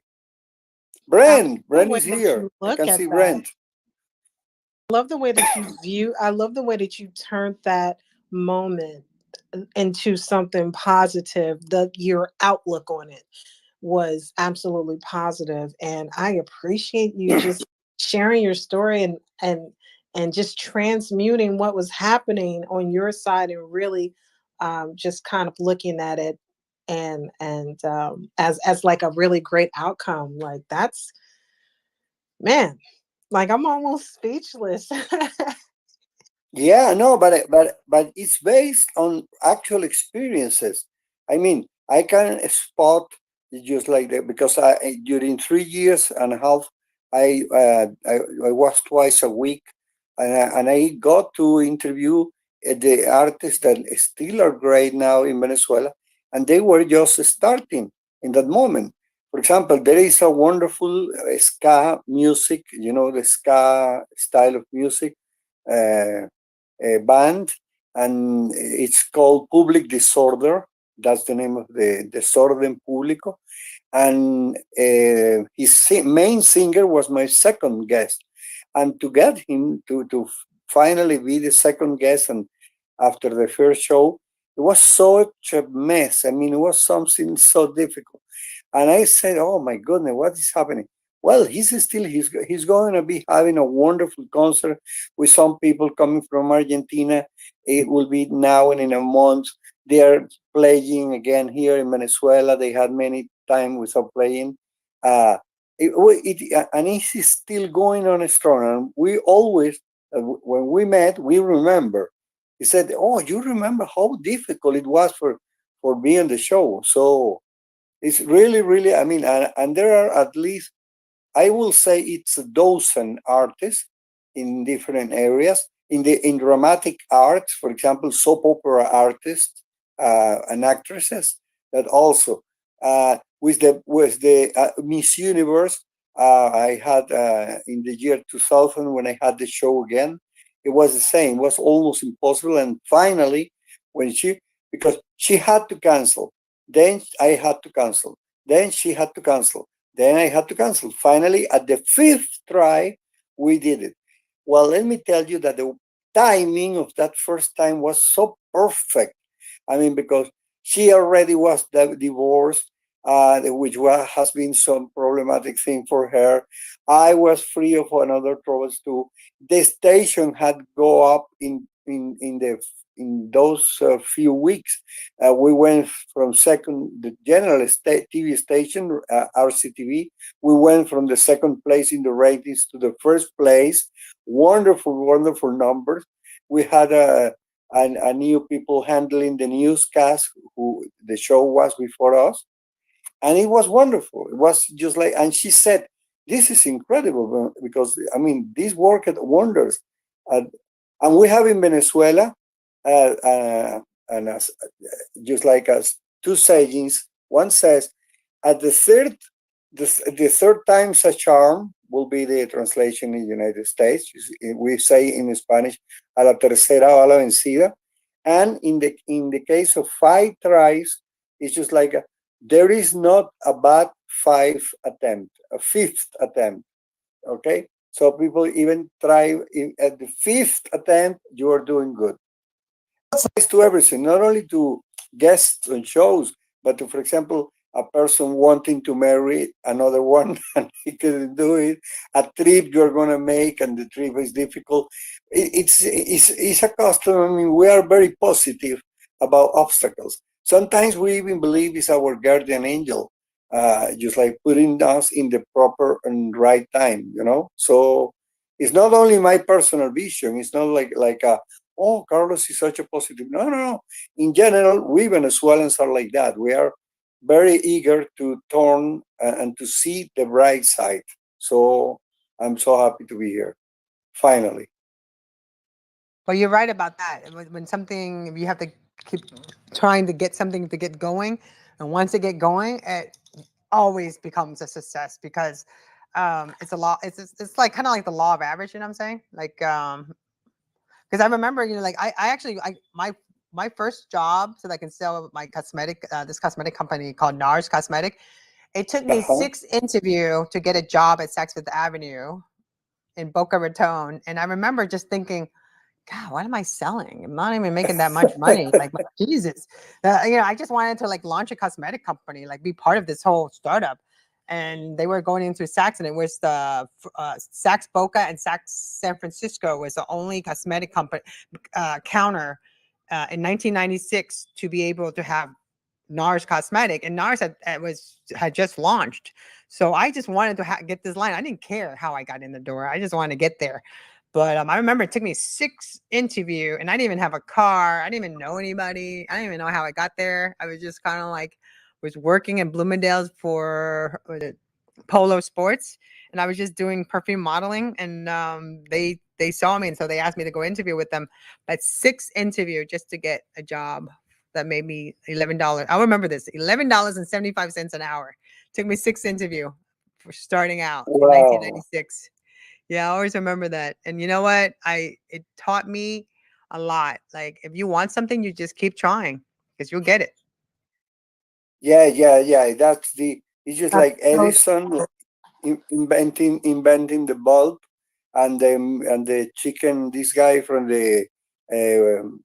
I love the Brent way is that here. you I look can at see that. Brent. I love the way that you view. I love the way that you turned that moment into something positive. Your outlook on it was absolutely positive, and I appreciate you just sharing your story and just transmuting what was happening on your side, and really just kind of looking at it as like a really great outcome. Like, that's, man. Like I'm almost speechless. Yeah, no, but it's based on actual experiences. I mean, I can spot just like that because during 3 years and a half, I was twice a week, and I got to interview the artists that still are great now in Venezuela, and they were just starting in that moment. For example, there is a wonderful ska music, the ska style of music. Uh, Band, and it's called Public Disorder. That's the name of the Desorden Público. And his main singer was my second guest. And to get him to finally be the second guest, and after the first show, it was such a mess. I mean, it was something so difficult. And I said, "Oh my goodness, what is happening?" Well, he's going to be having a wonderful concert with some people coming from Argentina. It will be now and in a month. They are playing again here in Venezuela. They had many time without playing. Uh, and it is still going on strong. And we always, when we met, we remember. He said, "Oh, you remember how difficult it was for me on the show." So it's really, really. I mean, and there are at least, I will say it's a dozen artists in different areas. In dramatic arts, for example, soap opera artists and actresses that also with the Miss Universe. I had in the year 2000 when I had the show again. It was the same. It was almost impossible, and finally, when because she had to cancel, then I had to cancel, then she had to cancel, then I had to cancel. Finally, at the fifth try, we did it. Well, let me tell you that the timing of that first time was so perfect. I mean, because she already was divorced, which has been some problematic thing for her. I was free of another troubles too. The station had go up in those few weeks. We went from the general TV station, RCTV. We went from the second place in the ratings to the first place. Wonderful, wonderful numbers. We had a new people handling the newscast who the show was before us, and it was wonderful. It was just like, and she said, "This is incredible because I mean, this worked wonders." And, and we have in Venezuela, and just like us, two sayings. One says, "At the third time's a charm," will be the translation in the United States. We say in Spanish, "A la tercera va la vencida," and in the case of five tries, it's just like there is not a bad five attempt, a fifth attempt. Okay, so people even try at the fifth attempt, you are doing good. Applies to everything, not only to guests on shows, but to, for example, a person wanting to marry another one and he couldn't do it, a trip you're going to make and the trip is difficult. It's a custom. I mean, we are very positive about obstacles. Sometimes we even believe it's our guardian angel, just like putting us in the proper and right time. So it's not only my personal vision. It's not like a, "Oh, Carlos is such a positive." No, no, no. In general, we Venezuelans are like that. We are very eager to turn and to see the bright side. So I'm so happy to be here, finally. Well, you're right about that. When something you have to keep trying to get something to get going, and once it get going, it always becomes a success because it's a law. It's like kind of like the law of average. You know what I'm saying? Like because I remember, like I actually my first job so that I can sell my cosmetic this cosmetic company called NARS Cosmetic. It took me Uh-huh. 6 interview to get a job at Saks Fifth Avenue in Boca Raton, and I remember just thinking, God, what am I selling? I'm not even making that much money. Like, Jesus, I just wanted to like launch a cosmetic company, like be part of this whole startup. And they were going into Saks, and it was the Saks Boca and Saks San Francisco was the only cosmetic company counter in 1996 to be able to have NARS cosmetic, and NARS had just launched. So I just wanted to get this line. I didn't care how I got in the door. I just wanted to get there. But I remember it took me 6 interview, and I didn't even have a car. I didn't even know anybody. I didn't even know how I got there. I was just kind of like was working in Bloomingdale's for Polo Sports, and I was just doing perfume modeling, and they saw me, and so they asked me to go interview with them. But 6 interview just to get a job that made me $11. I remember this, $11.75 an hour. Took me 6 interview for starting out in Wow. 1996. Yeah, I always remember that. And you know what? It taught me a lot. Like if you want something, you just keep trying because you'll get it. Yeah, yeah, yeah. That's the. It's just That's like so Edison inventing the bulb, and the chicken. This guy from the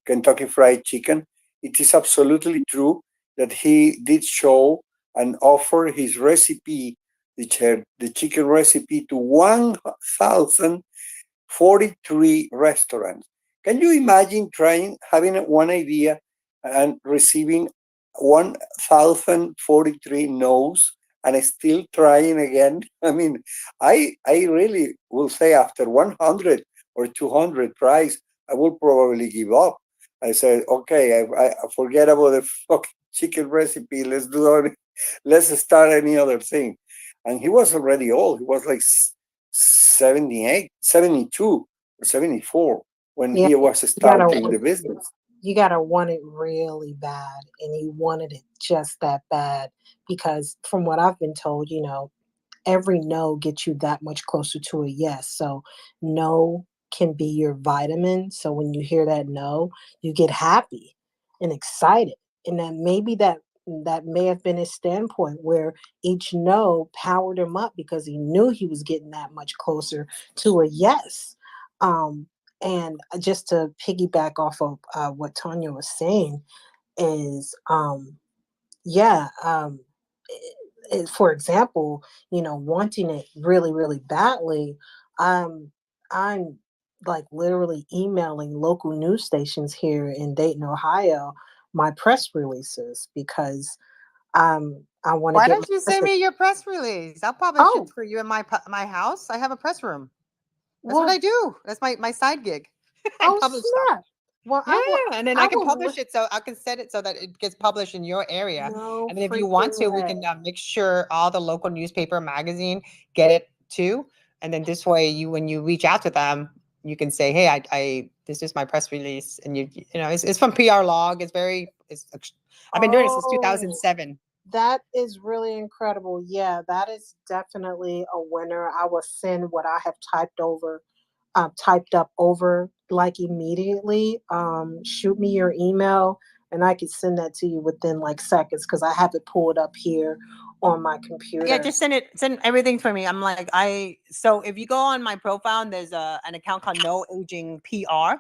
Kentucky Fried Chicken. It is absolutely true that he did show and offer his recipe, the chicken recipe, to 1,043 restaurants. Can you imagine trying having one idea and receiving 1,043 no's and still trying again? I mean, I really will say after 100 or 200 tries, I will probably give up. I said, okay, I forget about the fucking chicken recipe. Let's start any other thing. And he was already old. He was like 78, 72, or 74 when yeah. he was You gotta starting the business. you gotta want it really bad, and he wanted it just that bad because from what I've been told, every no gets you that much closer to a yes. So no can be your vitamin. So when you hear that no, you get happy and excited. And then maybe that may have been his standpoint where each no powered him up because he knew he was getting that much closer to a yes. Um, and just to piggyback off of what Tanya was saying is yeah, for example, wanting it really, really badly, I'm like literally emailing local news stations here in Dayton, Ohio, my press releases because I want to Why get my don't you send message. me your press release? I'll publish it Oh, for you in my house. I have a press room. That's what well, I do. That's my side gig. I oh publish stuff. snap. Well, Yeah, and then I I can will publish it so I can set it so that it gets published in your area. no And then if you want freaking to, we way. can make sure all the local newspaper magazine get it too. And then this way, when you reach out to them, you can say, "Hey, I this is my press release," and it's from PR Log. I've been doing it since Oh, 2007. that is really incredible. Yeah, that is definitely a winner. I will send what I have typed up over like immediately. Shoot me your email and I could send that to you within like seconds because I have it pulled up here on my Yeah, computer. just send everything for me. I'm like so if you go on my profile, there's an account called No Aging PR.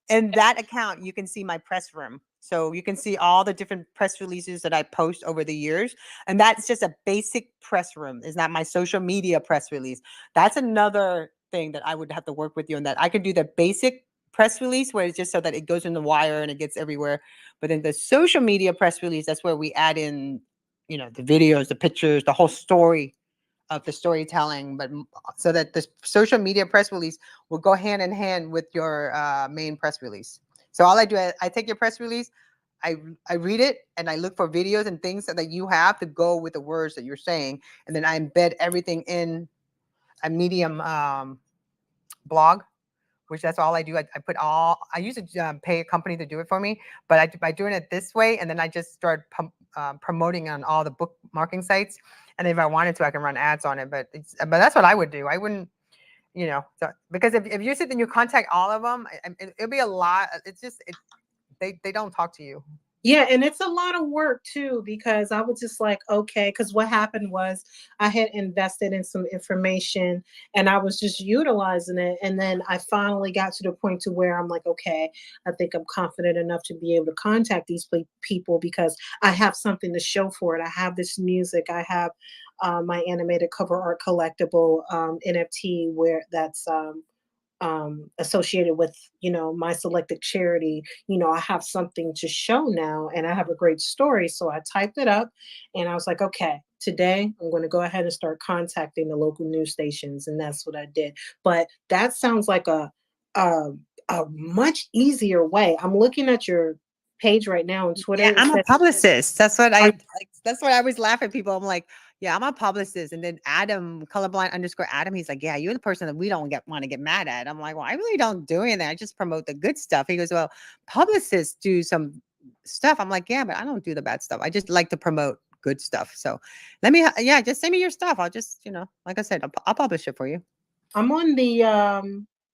In that account, you can see my press room. So you can see all the different press releases that I post over the years. And that's just a basic press room. It's not my social media press release. That's another thing that I would have to work with you on that. I could do the basic press release where it's just so that it goes in the wire and it gets everywhere. But then the social media press release, that's where we add in, the videos, the pictures, the whole story of the storytelling, but so that the social media press release will go hand in hand with your main press release. So all I do, I take your press release, I I read it, and I look for videos and things that you have to go with the words that you're saying, and then I embed everything in a Medium blog, which that's all I do. I used to pay a company to do it for me, but by doing it this way, and then I just start promoting on all the bookmarking sites. And if I wanted to, I can run ads on it. But that's what I would do. I wouldn't, because if you sit and you contact all of them, it'll be a lot. It's just they don't talk to you. Yeah, and it's a lot of work too because I was just like, okay, because what happened was I had invested in some information and I was just utilizing it, and then I finally got to the point to where I'm like, okay, I think I'm confident enough to be able to contact these people because I have something to show for it. I have this music, I have my animated cover art collectible NFT where that's associated with, my selected charity, I have something to show now and I have a great story. So I typed it up and I was like, okay, today I'm going to go ahead and start contacting the local news stations. And that's what I did. But that sounds like a, a much easier way. I'm looking at your page right now on Yeah, Twitter. It I'm a says, publicist. That's what I are, like. That's what I always laugh at people. I'm like, yeah, I'm a publicist. And then Adam, colorblind underscore Adam, he's like, yeah, you're the person that we don't want to get mad at. I'm like, well, I really don't do anything. I just promote the good stuff. He goes, well, publicists do some stuff. I'm like, yeah, but I don't do the bad stuff. I just like to promote good stuff. So yeah, just send me your stuff. I'll just, like I said, I'll publish it for you. I'm on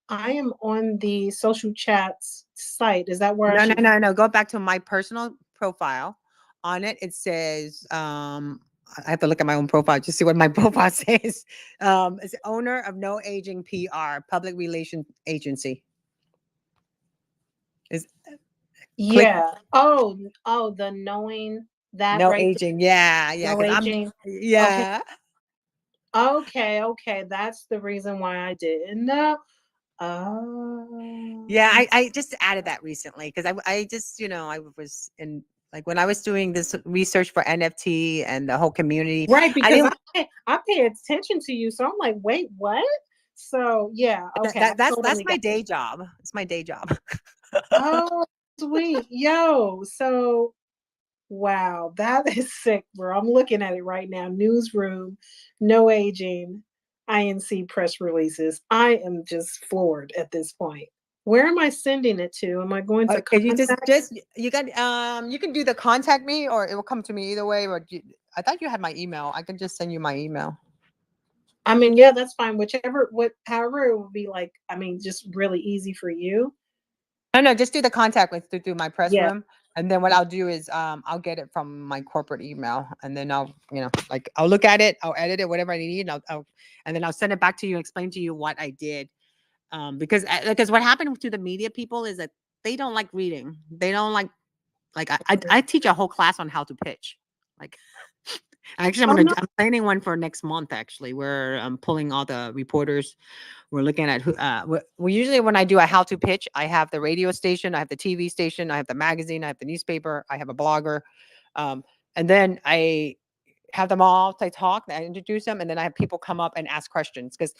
I am on the social chats site. Is that where I No, no, should? no, no. Go back to my personal profile. On it, it says, I have to look at my own profile just see what my profile says. It's owner of No Aging PR, public relation agency. Is click Yeah. Oh, the knowing that No right there. Aging. Yeah, yeah. No Because aging. Okay. yeah. Okay. Okay. That's the reason why I didn't know. Oh. Yeah, I just added that recently because I just, I was in like when I was doing this research for NFT and the whole community, Right, I because didn't I pay attention to you, so I'm like, wait, what? So yeah, that, okay, I that that's totally my got. day job. It's my day job. Oh, sweet, yo. So wow, that is sick, bro. I'm looking at it right now. Newsroom, no aging, INC press releases. I am just floored at this point. Where am I sending it to? Am I going to Okay, you contact? you got you can do the contact me or it will come to me either way. But I thought you had my email. I can just send you my email. I mean, yeah, that's fine. However it would be like. I mean, just really easy for you. No, no, just do the contact with through my press Yeah. room, and then what I'll do is I'll get it from my corporate email, and then I'll like I'll look at it, I'll edit it, whatever I need, and and then I'll send it back to you and explain to you what I did. Because what happened to the media people is that they don't like reading. They don't like I teach a whole class on how to pitch. Like actually, Oh no. I'm planning one for next month. Actually, where I'm pulling all the reporters. We're looking at who. We usually when I do a how to pitch, I have the radio station, I have the TV station, I have the magazine, I have the newspaper, I have a blogger, um, and then I have them all. I talk, I introduce them, and then I have people come up and ask questions. Because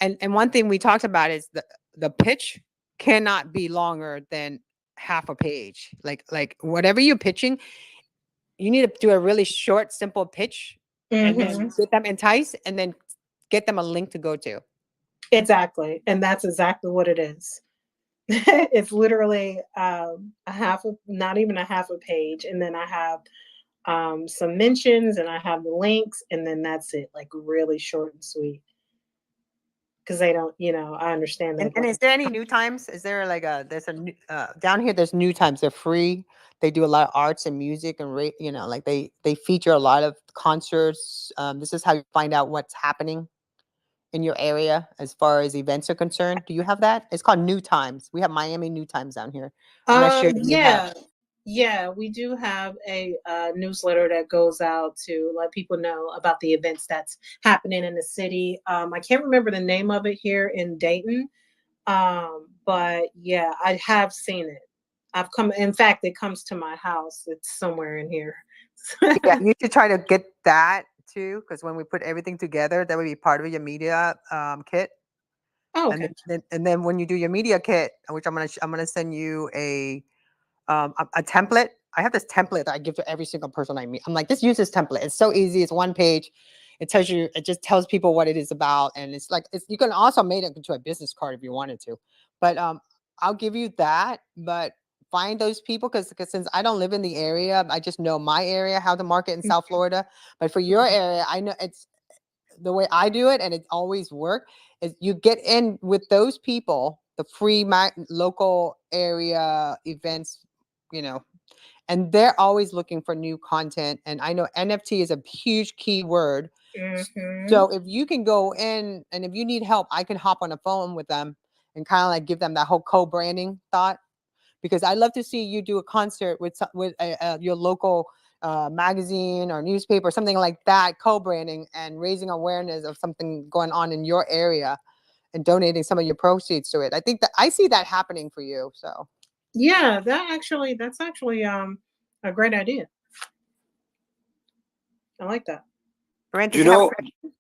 and one thing we talked about is the pitch cannot be longer than half a page. Like whatever you're pitching, you need to do a really short, simple pitch, and then Hmm. get them enticed, and then get them a link to go to. Exactly, and that's exactly what it is. It's literally not even a half a page, and then I have some mentions, and I have the links, and then that's it. Like really short and sweet, because they don't. I understand that. And is there any new times? Is there like there's a down here? There's new times. They're free. They do a lot of arts and music and like they feature a lot of concerts. This is how you find out what's happening in your area as far as events are concerned. Do you have that? It's called New Times. We have Miami New Times down here. I'm not sure if you have. Yeah. Yeah, we do have a newsletter that goes out to let people know about the events that's happening in the city. I can't remember the name of it here in Dayton, but yeah, I have seen it. I've come. In fact, it comes to my house. It's somewhere in here. Yeah, you should try to get that too, because when we put everything together, that would be part of your media kit. Oh, And okay. then when you do your media kit, which I'm gonna send you a template. I have this template that I give to every single person I meet. I'm like, just use this template. It's so easy. It's one page. It just tells people what it is about, and it's like you can also make it into a business card if you wanted to. But I'll give you that. But find those people because since I don't live in the area, I just know my area how to market in South Florida. But for your area, I know it's the way I do it, and it always worked, is you get in with those people, the free local area events, you know, and they're always looking for new content. And I know NFT is a huge keyword. Mm-hmm. So if you can go in and if you need help, I can hop on the phone with them and kind of like give them that whole co-branding thought because I love to see you do a concert with your local magazine or newspaper, something like that, co-branding and raising awareness of something going on in your area. and donating some of your proceeds to it. I think that I see that happening for you. So Yeah, that's actually a great idea. I like that. Brent, did You you have a know, question?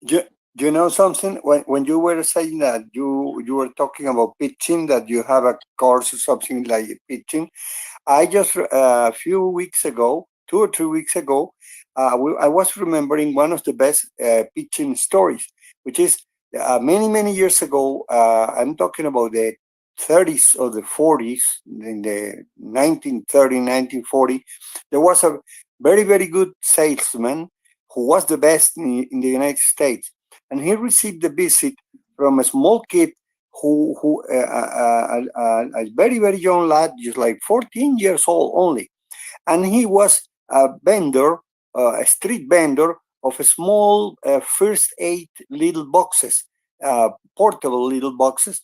you, you know something? When you were saying that you were talking about pitching, that you have a course or something like pitching. I just a few weeks ago, 2 or 3 weeks ago, I was remembering one of the best pitching stories, which is many years ago. I'm talking about the 30s or the 40s, in the 1930, 1940. There was a very good salesman who was the best in the United States, and he received a visit from a small kid a very young lad, just like 14 years old only, and he was a vendor, a street vendor of a small first aid little boxes, portable little boxes,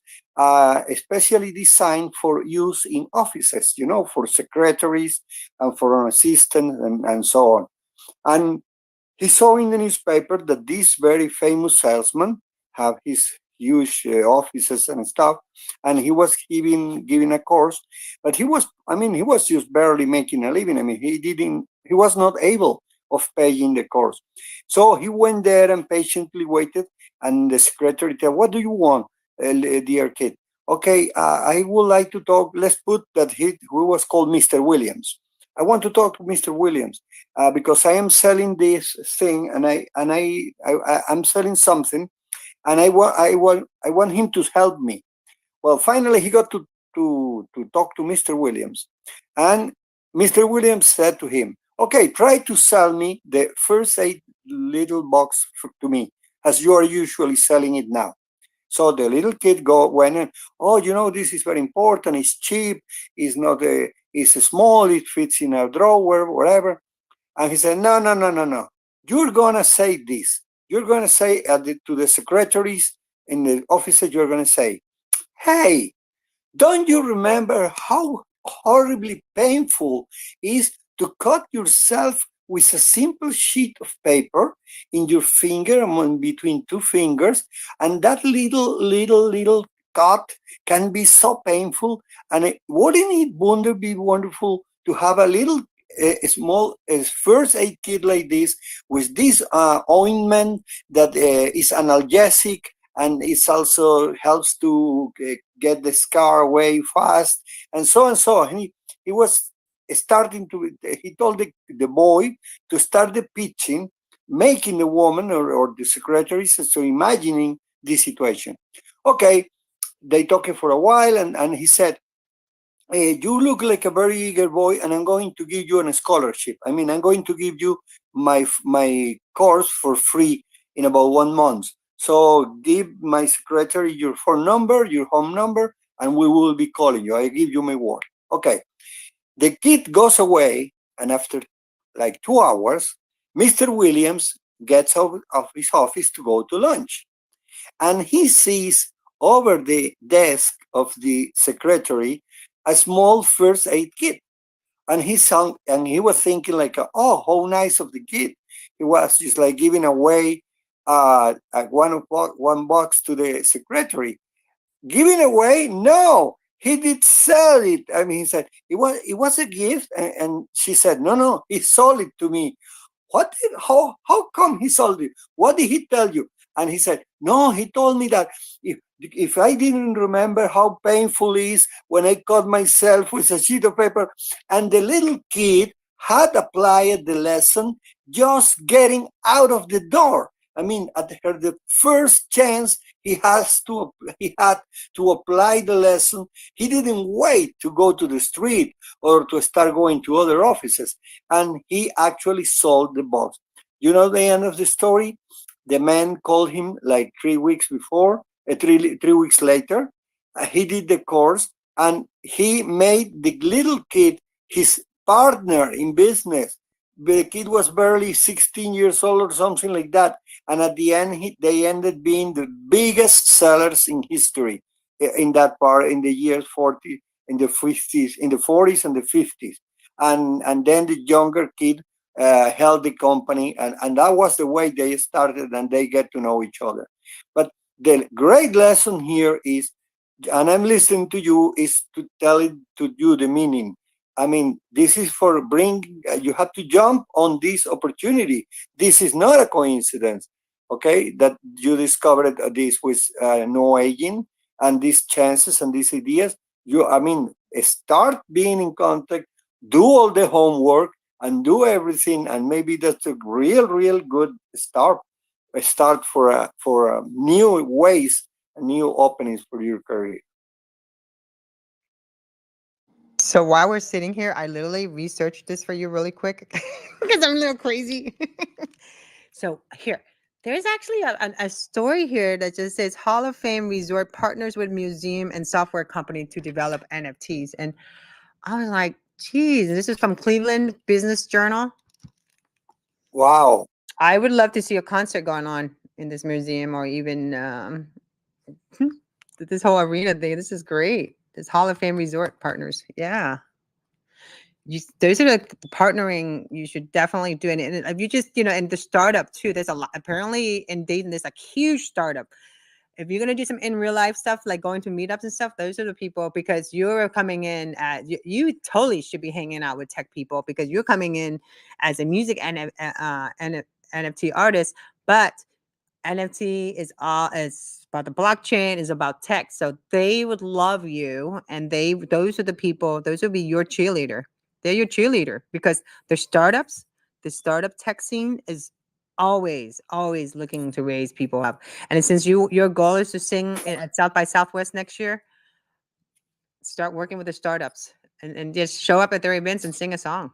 especially designed for use in offices, for secretaries and for an assistant and so on. And he saw in the newspaper that this very famous salesman have his huge offices and stuff, and he was giving a course, but he was just barely making a living. I mean, he was not able of paying the course, so he went there and patiently waited. And the secretary said, "What do you want, dear kid?" "Okay, I would like to talk. Let's put that he who was called Mr. Williams. I want to talk to Mr. Williams." Because I am selling this thing, and I'm selling something, and I want him to help me. Well, finally he got to talk to Mr. Williams, and Mr. Williams said to him, "Okay, try to sell me the first aid little box to me, as you are usually selling it now." So the little kid went in. "Oh, this is very important. It's cheap. It's not it's small. It fits in a drawer, whatever." And he said, "No, no, no, no, no. You're going to say this. You're going to say to the secretaries in the offices, you're going to say, 'Hey, don't you remember how horribly painful it is to cut yourself with a simple sheet of paper in your finger, among between two fingers, and that little cut can be so painful? And wouldn't it be wonderful to have a little a small first aid kit like this, with this ointment that is analgesic, and it also helps to get the scar away fast, and so and so." And he was starting to, he told the boy to start the pitching, making the woman or the secretary, so imagining this situation. Okay, they talked for a while, and he said, "You look like a very eager boy, and I'm going to give you a scholarship. I mean, I'm going to give you my course for free in about 1 month. So give my secretary your phone number, your home number, and we will be calling you. I give you my word." Okay. The kid goes away, and after like 2 hours, Mr. Williams gets out of his office to go to lunch, and he sees over the desk of the secretary a small first aid kit. And he was thinking like, "Oh, how nice of the kid." He was just like giving away one box to the secretary. Giving away? No, he did sell it. I mean, he said it was a gift, and she said, "No, no, he sold it to me." How come he sold it? What did he tell you? And he said, "No, he told me that if I didn't remember how painful it is when I cut myself with a sheet of paper." And the little kid had applied the lesson just getting out of the door. I mean, at the first chance he had to apply the lesson. He didn't wait to go to the street or to start going to other offices, and he actually sold the box. You know the end of the story? The man called him like 3 weeks before, 3 weeks later. He did the course, and he made the little kid his partner in business. The kid was barely 16 years old or something like that. And at the end, they ended being the biggest sellers in history in that part, in the years 40, in the 50s, in the 40s and the 50s. And then the younger kid held the company, and that was the way they started, and they get to know each other. But the great lesson here is, and I'm listening to you, is to tell it to you the meaning. I mean, this is for bring. You have to jump on this opportunity. This is not a coincidence. Okay, that you discovered this with no aging and these chances and these ideas. I mean, start being in contact, do all the homework, and do everything, and maybe that's a real good start. A start for new ways, new openings for your career. So while we're sitting here, I literally researched this for you really quick because I'm a little crazy. So here, there's actually a story here that just says Hall of Fame Resort partners with museum and software company to develop NFTs. And I was like, geez, this is from Cleveland Business Journal. Wow. I would love to see a concert going on in this museum or even this whole arena thing. This is great. This Hall of Fame Resort partners. Yeah. Those are the partnering you should definitely do. And if you just, and the startup too, there's a lot. Apparently in Dayton, there's a huge startup. If you're going to do some in real life stuff, like going to meetups and stuff, those are the people, because you're coming in at, you totally should be hanging out with tech people, because you're coming in as a music and NFT artist, but NFT is about the blockchain, is about tech. So they would love you, and those are the people, those would be your cheerleader. They're your cheerleader because the startup tech scene is always looking to raise people up. And since your goal is to sing at South by Southwest next year, start working with the startups and just show up at their events and sing a song.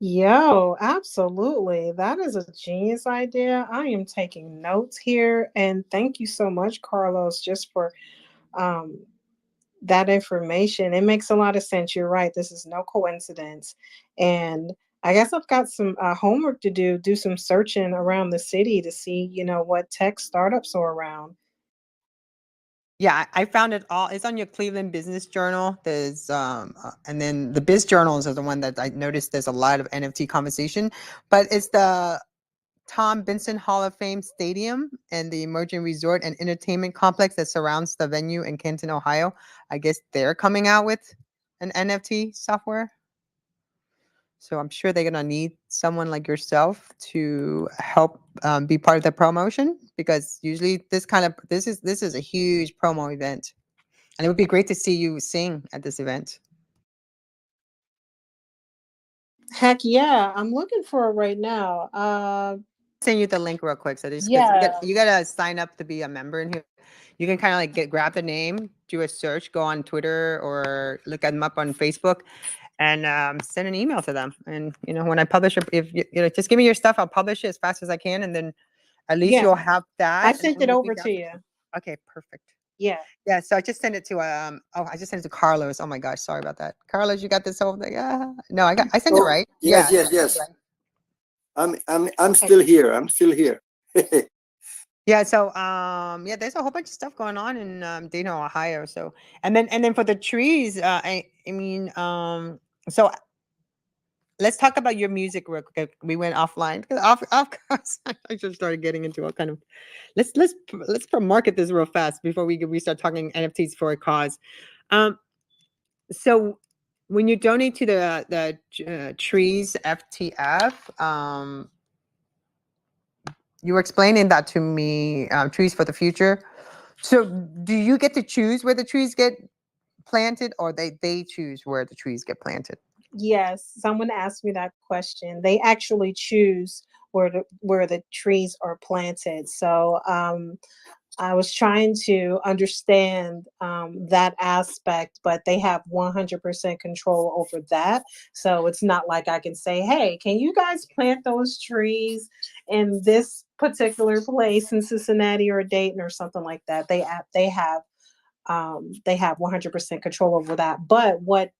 Yo, absolutely. That is a genius idea. I am taking notes here. And thank you so much, Carlos, just for um, that information. It makes a lot of sense. You're right. This is no coincidence. And I guess I've got some homework to do some searching around the city to see, what tech startups are around. Yeah, I found it all. It's on your Cleveland Business Journal. There's and then the Biz Journals are the one that I noticed. There's a lot of NFT conversation, but it's the Tom Benson Hall of Fame Stadium and the emerging resort and entertainment complex that surrounds the venue in Canton, Ohio. I guess they're coming out with an NFT software. So I'm sure they're gonna need someone like yourself to help be part of the promotion, because usually this is a huge promo event, and it would be great to see you sing at this event. Heck yeah, I'm looking for it right now. Send you the link real quick. So just because Yeah. you gotta sign up to be a member in here. You can kind of like grab the name, do a search, go on Twitter or look them up on Facebook, and send an email to them. And when I publish it, if just give me your stuff, I'll publish it as fast as I can, and then at least Yeah, you'll have I that, and sent then it we'll be over down to to you. okay, perfect. Yeah. Yeah, so I just sent it to I just sent it to Carlos. Oh my gosh, sorry about that. Carlos, you got this whole thing. No, I sent it Oh, right. yes, Yeah, yes, I sent it yes. right. I'm Okay. still here. I'm still here. Yeah, so yeah, there's a whole bunch of stuff going on in Dayton, Ohio. So and then for the trees, I mean so let's talk about your music real quick. We went offline because off course I just started getting into what kind of let's market this real fast before we start talking NFTs for a cause. Um so when you donate to the trees FTF, you were explaining that to me, trees for the future. So do you get to choose where the trees get planted, or they choose where the trees get planted? Yes, someone asked me that question. They actually choose where the trees are planted. So I was trying to understand that aspect, but they have 100% control over that. So it's not like I can say, "Hey, can you guys plant those trees in this particular place in Cincinnati or Dayton or something like that?" They have 100% control over that. But what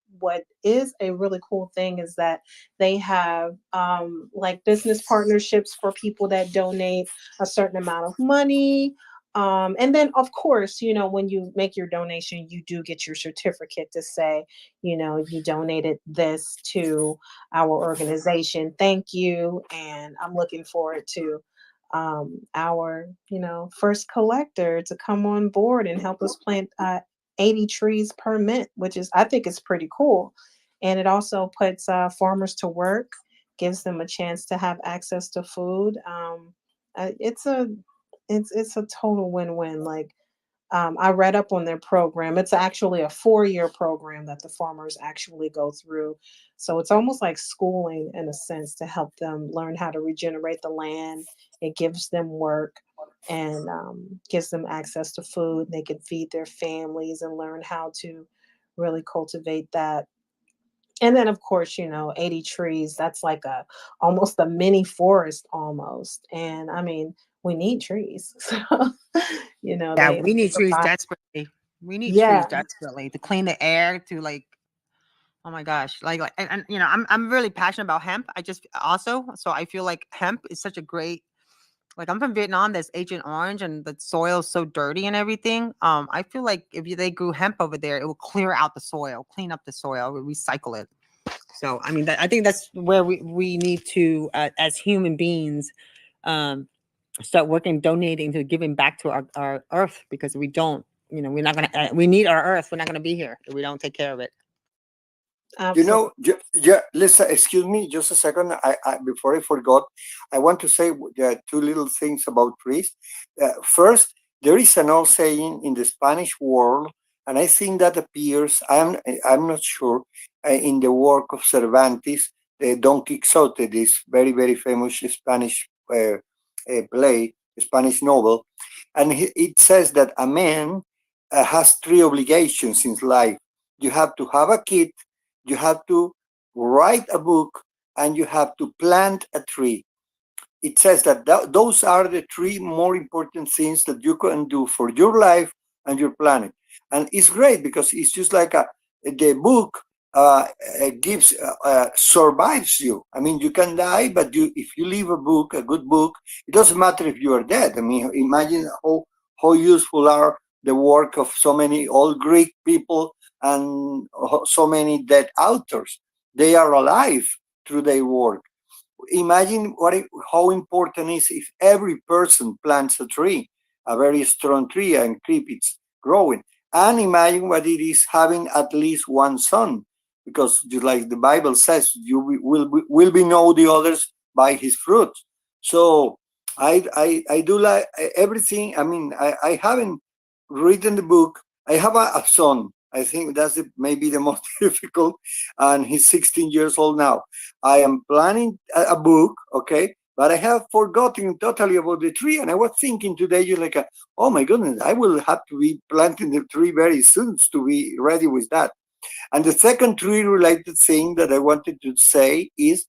is a really cool thing is that they have like business partnerships for people that donate a certain amount of money. And then of course, when you make your donation, you do get your certificate to say, you donated this to our organization. Thank you. And I'm looking forward to our, first collector to come on board and help us plant 80 trees per mint, which is, I think, is pretty cool. And it also puts farmers to work, gives them a chance to have access to food. It's a it's a total win-win. Like, I read up on their program. It's actually a 4-year program that the farmers actually go through. So it's almost like schooling in a sense to help them learn how to regenerate the land. It gives them work and gives them access to food. They can feed their families and learn how to really cultivate that. And then, of course, 80 trees, that's like a almost a mini forest almost. And I mean, we need trees. So, Yeah, they we need trees provide, desperately. We need trees yeah. desperately to clean the air, to like, oh my gosh, and I'm really passionate about hemp. I just also, so I feel like hemp is such a great, like, I'm from Vietnam. There's Agent Orange, and the soil is so dirty and everything. I feel like if they grew hemp over there, it will clear out the soil, clean up the soil, recycle it. So I mean, I think that's where we need to, as human beings, um, start working, donating, to giving back to our earth, because we don't, we're not gonna. We need our earth. We're not gonna be here if we don't take care of it. Absolutely. Yeah, listen, excuse me, just a second. Before I forgot, I want to say two little things about trees. First, there is an old saying in the Spanish world, and I think that appears. I'm not sure, in the work of Cervantes, the Don Quixote, this very very famous Spanish play, Spanish novel, and it says that a man has three obligations in life. You have to have a kid, you have to write a book, and you have to plant a tree. It says that those are the three more important things that you can do for your life and your planet. And it's great because it's just like the book gives survives you. I mean, you can die, but if you leave a book, a good book, it doesn't matter if you are dead. I mean, imagine how useful are the work of so many old Greek people and so many dead authors. They are alive through their work. Imagine how important it is if every person plants a tree, a very strong tree, and keep it growing. And imagine what it is having at least one son, because just like the Bible says, you will be know the others by his fruits. So I do like everything. I mean, I haven't written the book. I have a son. I think that's maybe the most difficult, and he's 16 years old now. I am planning a book, okay, but I have forgotten totally about the tree. And I was thinking today, you're like, oh my goodness, I will have to be planting the tree very soon to be ready with that. And the second tree related thing that I wanted to say is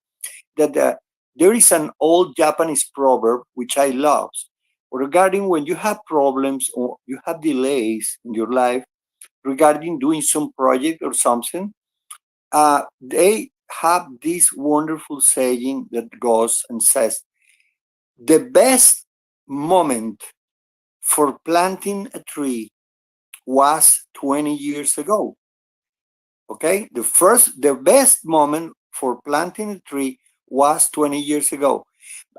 that there is an old Japanese proverb which I love regarding when you have problems or you have delays in your life regarding doing some project or something. They have this wonderful saying that goes and says, the best moment for planting a tree was 20 years ago. Okay, the best moment for planting a tree was 20 years ago.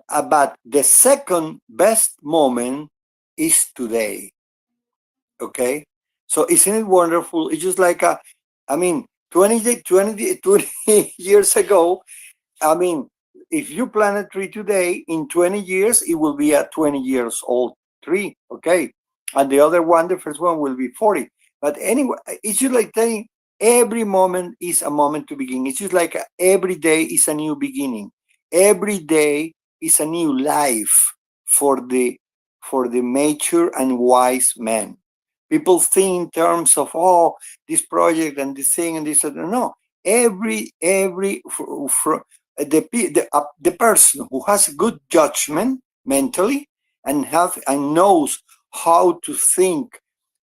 But the second best moment is today. Okay, so isn't it wonderful? It's just like I mean, 20 years ago, I mean, if you plant a tree today, in 20 years, it will be a 20 years old tree, okay? And the other one, the first one, will be 40. But anyway, it's just like saying every moment is a moment to begin. It's just like every day is a new beginning. Every day is a new life for the mature and wise man. People think in terms of, oh, this project and this thing and this other. No, every the person who has good judgment mentally and knows how to think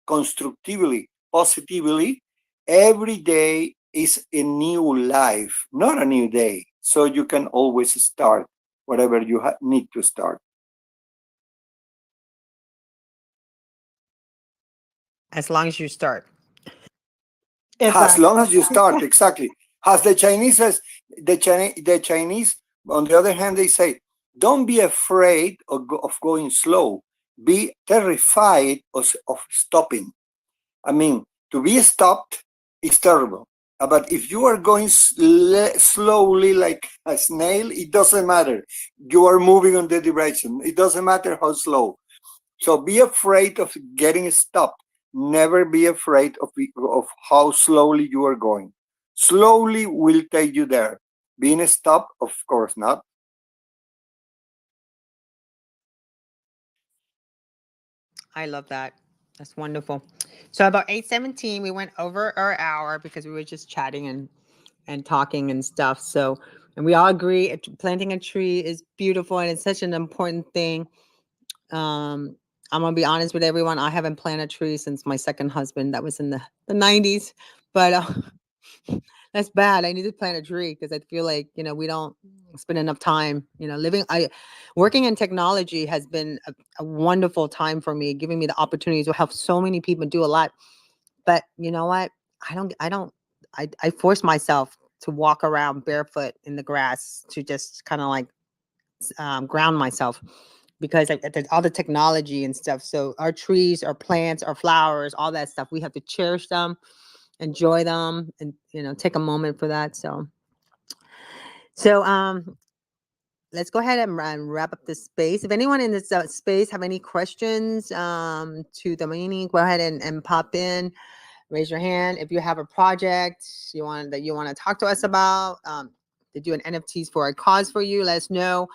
constructively, positively, every day is a new life, not a new day. So you can always start whatever you need to start. As long as you start. As Exactly. long as you start, exactly. As the Chinese, on the other hand, they say, don't be afraid of going slow. Be terrified of stopping. I mean, to be stopped is terrible. But if you are going slowly like a snail, it doesn't matter. You are moving on the direction. It doesn't matter how slow. So be afraid of getting stopped. Never be afraid of how slowly you are going. Slowly will take you there. Being stopped, of course not. I love that. That's wonderful. So about 8:17, we went over our hour because we were just chatting and talking and stuff. So, and we all agree planting a tree is beautiful and it's such an important thing. I'm gonna be honest with everyone. I haven't planted a tree since my second husband. That was in the 90s, but that's bad. I need to plant a tree because I feel like we don't spend enough time living. I Working in technology has been a wonderful time for me, giving me the opportunity to help so many people do a lot. But you know what? I force myself to walk around barefoot in the grass to just kind of like ground myself because all the technology and stuff. So our trees, our plants, our flowers, all that stuff, we have to cherish them, enjoy them, and take a moment for that. So let's go ahead and wrap up this space. If anyone in this space have any questions to the meeting, go ahead and pop in. Raise your hand if you have a project you want to talk to us about. To do an NFTs for a cause for you, let us know.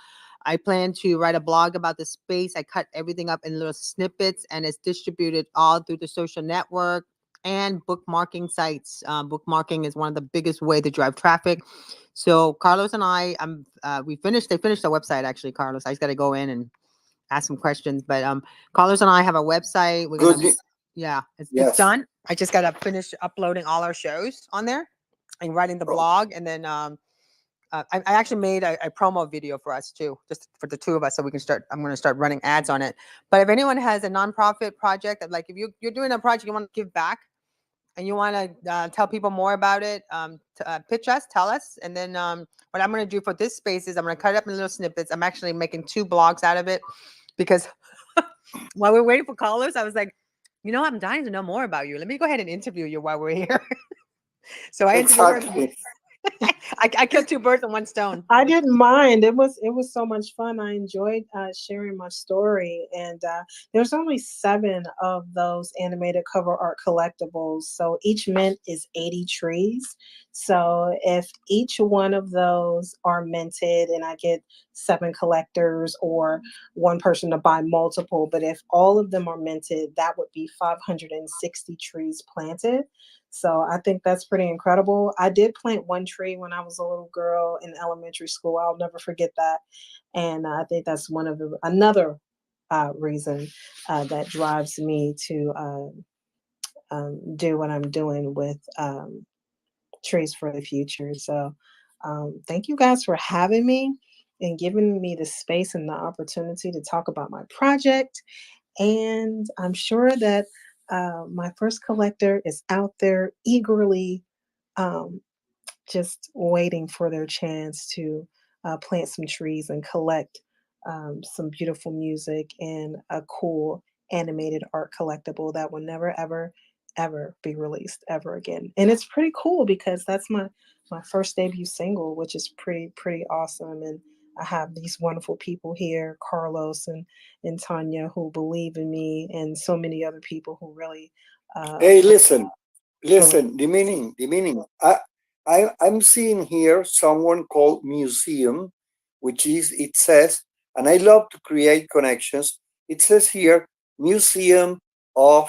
I plan to write a blog about the space. I cut everything up in little snippets and it's distributed all through the social network and bookmarking sites. Bookmarking is one of the biggest way to drive traffic. So Carlos and they finished the website actually, Carlos. I just got to go in and ask some questions. But Carlos and I have a website. We're Good. gonna yeah, it's Yes. done. I just gotta finish uploading all our shows on there and writing the Oh, blog, and then I actually made a promo video for us too, just for the two of us, so we can start. I'm gonna start running ads on it. But if anyone has a nonprofit project, like if you're doing a project you want to give back and you want to tell people more about it, pitch us, tell us, and then what I'm gonna do for this space is I'm gonna cut it up in little snippets. I'm actually making 2 blogs out of it because while we're waiting for callers, I was like, I'm dying to know more about you. Let me go ahead and interview you while we're here. So I interviewed her. exactly. I killed 2 birds with 1 stone. I didn't mind. It was so much fun. I enjoyed sharing my story, and there's only 7 of those animated cover art collectibles. So each mint is 80 trees. So if each one of those are minted, and I get 7 collectors or one person to buy multiple, but if all of them are minted, that would be 560 trees planted. So I think that's pretty incredible. I did plant one tree when I was a little girl in elementary school. I'll never forget that. And I think that's another reason that drives me to do what I'm doing with trees for the future. So thank you guys for having me and giving me the space and the opportunity to talk about my project. And I'm sure that my first collector is out there eagerly um, just waiting for their chance to plant some trees and collect some beautiful music and a cool animated art collectible that will never ever be released ever again. And it's pretty cool because that's my first debut single, which is pretty awesome. And I have these wonderful people here, Carlos and Tanya, who believe in me, and so many other people who really Hey, uh, listen, believe. listen. The meaning. I'm seeing here someone called museum, which is it says, and I love to create connections. It says here museum of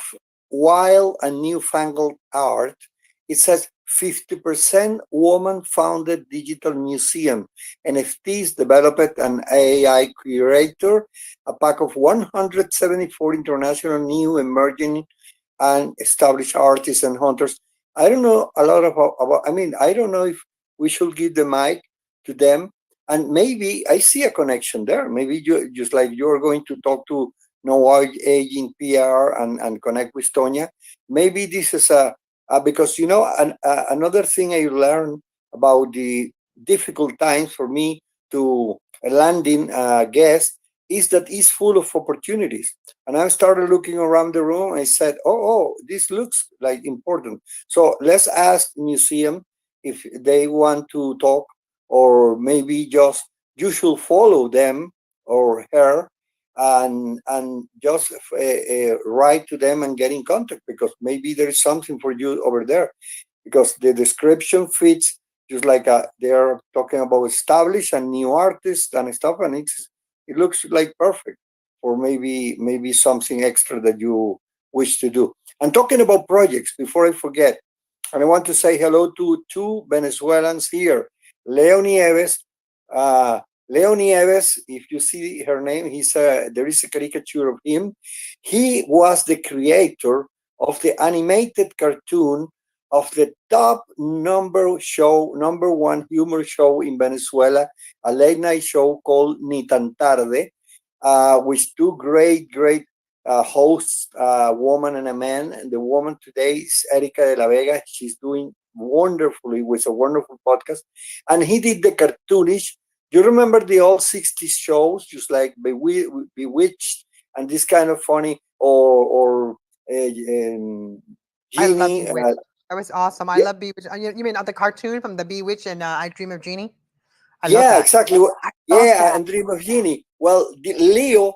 wild and newfangled art. It says 50% woman-founded digital museum. NFTs developed an AI curator, a pack of 174 international new emerging and established artists and hunters. I don't know a lot about I mean, I don't know if we should give the mic to them. And maybe I see a connection there. Maybe you just like you're going to talk to Noah Aging PR and connect with Tonya. Maybe this is because another thing I learned about the difficult times for me to landing guest is that it's full of opportunities. And I started looking around the room. I said, oh, this looks like important. So let's ask museum if they want to talk, or maybe just you should follow them or her, and just write to them and get in contact, because maybe there is something for you over there, because the description fits just like they're talking about established and new artists and stuff, and it looks like perfect for maybe something extra that you wish to do. And talking about projects, before I forget, and I want to say hello to two Venezuelans here, Leo Nieves. Uh, Leo Nieves, if you see her name, there is a caricature of him. He was the creator of the animated cartoon of the top number one humor show in Venezuela, a late night show called Ni Tan Tarde, with two great hosts, a woman and a man. And the woman today is Erica de la Vega. She's doing wonderfully with a wonderful podcast. And he did the cartoonish. You remember the old 60s shows, just like Bewitched and this kind of funny, or I love Genie. Bewitched. That was awesome. I love Bewitched. You mean the cartoon from the Bewitched and I Dream of Jeannie? I love Yeah, that. exactly. I love Yeah, that. and Dream of Genie. Well, Leo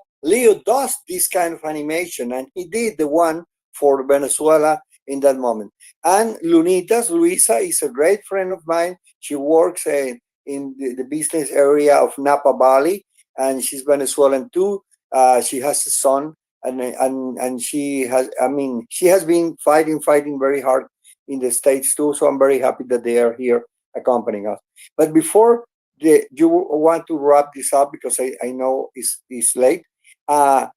does this kind of animation, and he did the one for Venezuela in that moment. And Luisa is a great friend of mine. She works in the business area of Napa Valley, and she's Venezuelan too. She has a son, and she has. I mean, she has been fighting very hard in the States too. So I'm very happy that they are here accompanying us. But before you want to wrap this up, because I know it's late. Uh,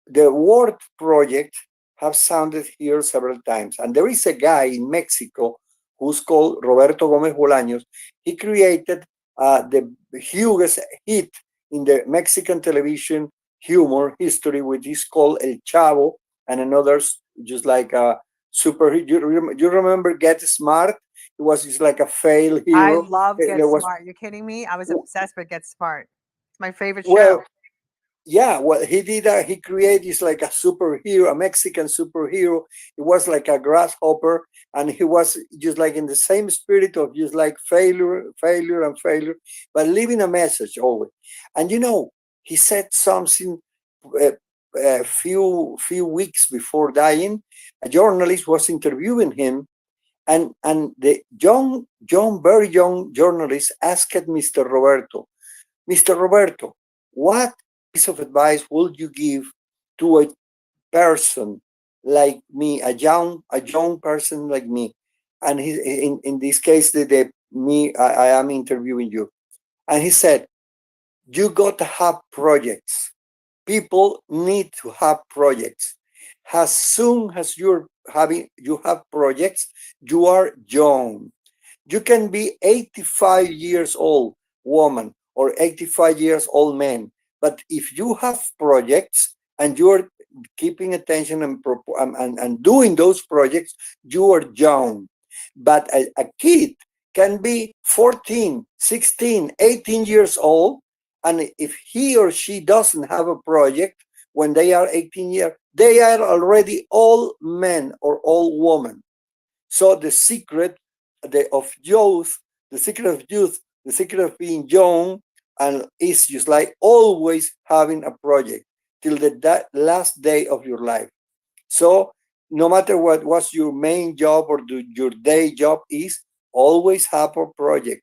the word project have sounded here several times, and there is a guy in Mexico who's called Roberto Gomez Bolaños. He created the hugest hit in the Mexican television humor history, which is called El Chavo, and another just like a super. You remember Get Smart? It was just like a fail I hero. love Get There was Smart. You kidding me? I was obsessed with Get Smart. It's my favorite show. well, yeah, what he did, he created is like a superhero, a Mexican superhero. It was like a grasshopper, and he was just like in the same spirit of just like failure, but leaving a message always. And he said something uh, a few weeks before dying. A journalist was interviewing him, and the very young journalist asked Mr. Roberto, what piece of advice would you give to a person like me, a young person like me? And in this case, I am interviewing you. And he said, you got to have projects. People need to have projects. As soon as you have projects, you are young. You can be 85 years old woman or 85 years old man, but if you have projects and you're keeping attention and doing those projects, you are young. But a kid can be 14, 16, 18 years old, and if he or she doesn't have a project when they are 18 years, they are already all men or all women. So the secret of youth, the secret of being young, and is just like always having a project till the last day of your life. So no matter what your main job or your day job is, always have a project.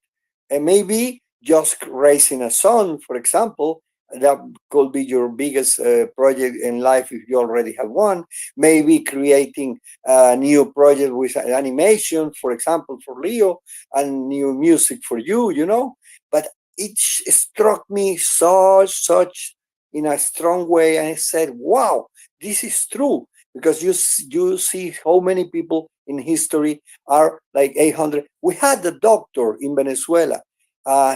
And maybe just raising a son, for example, that could be your biggest project in life if you already have one. Maybe creating a new project with animation, for example, for Leo, and new music for you. But it struck me such in a strong way, and I said, wow, this is true, because you see how many people in history are like 800. We had a doctor in Venezuela.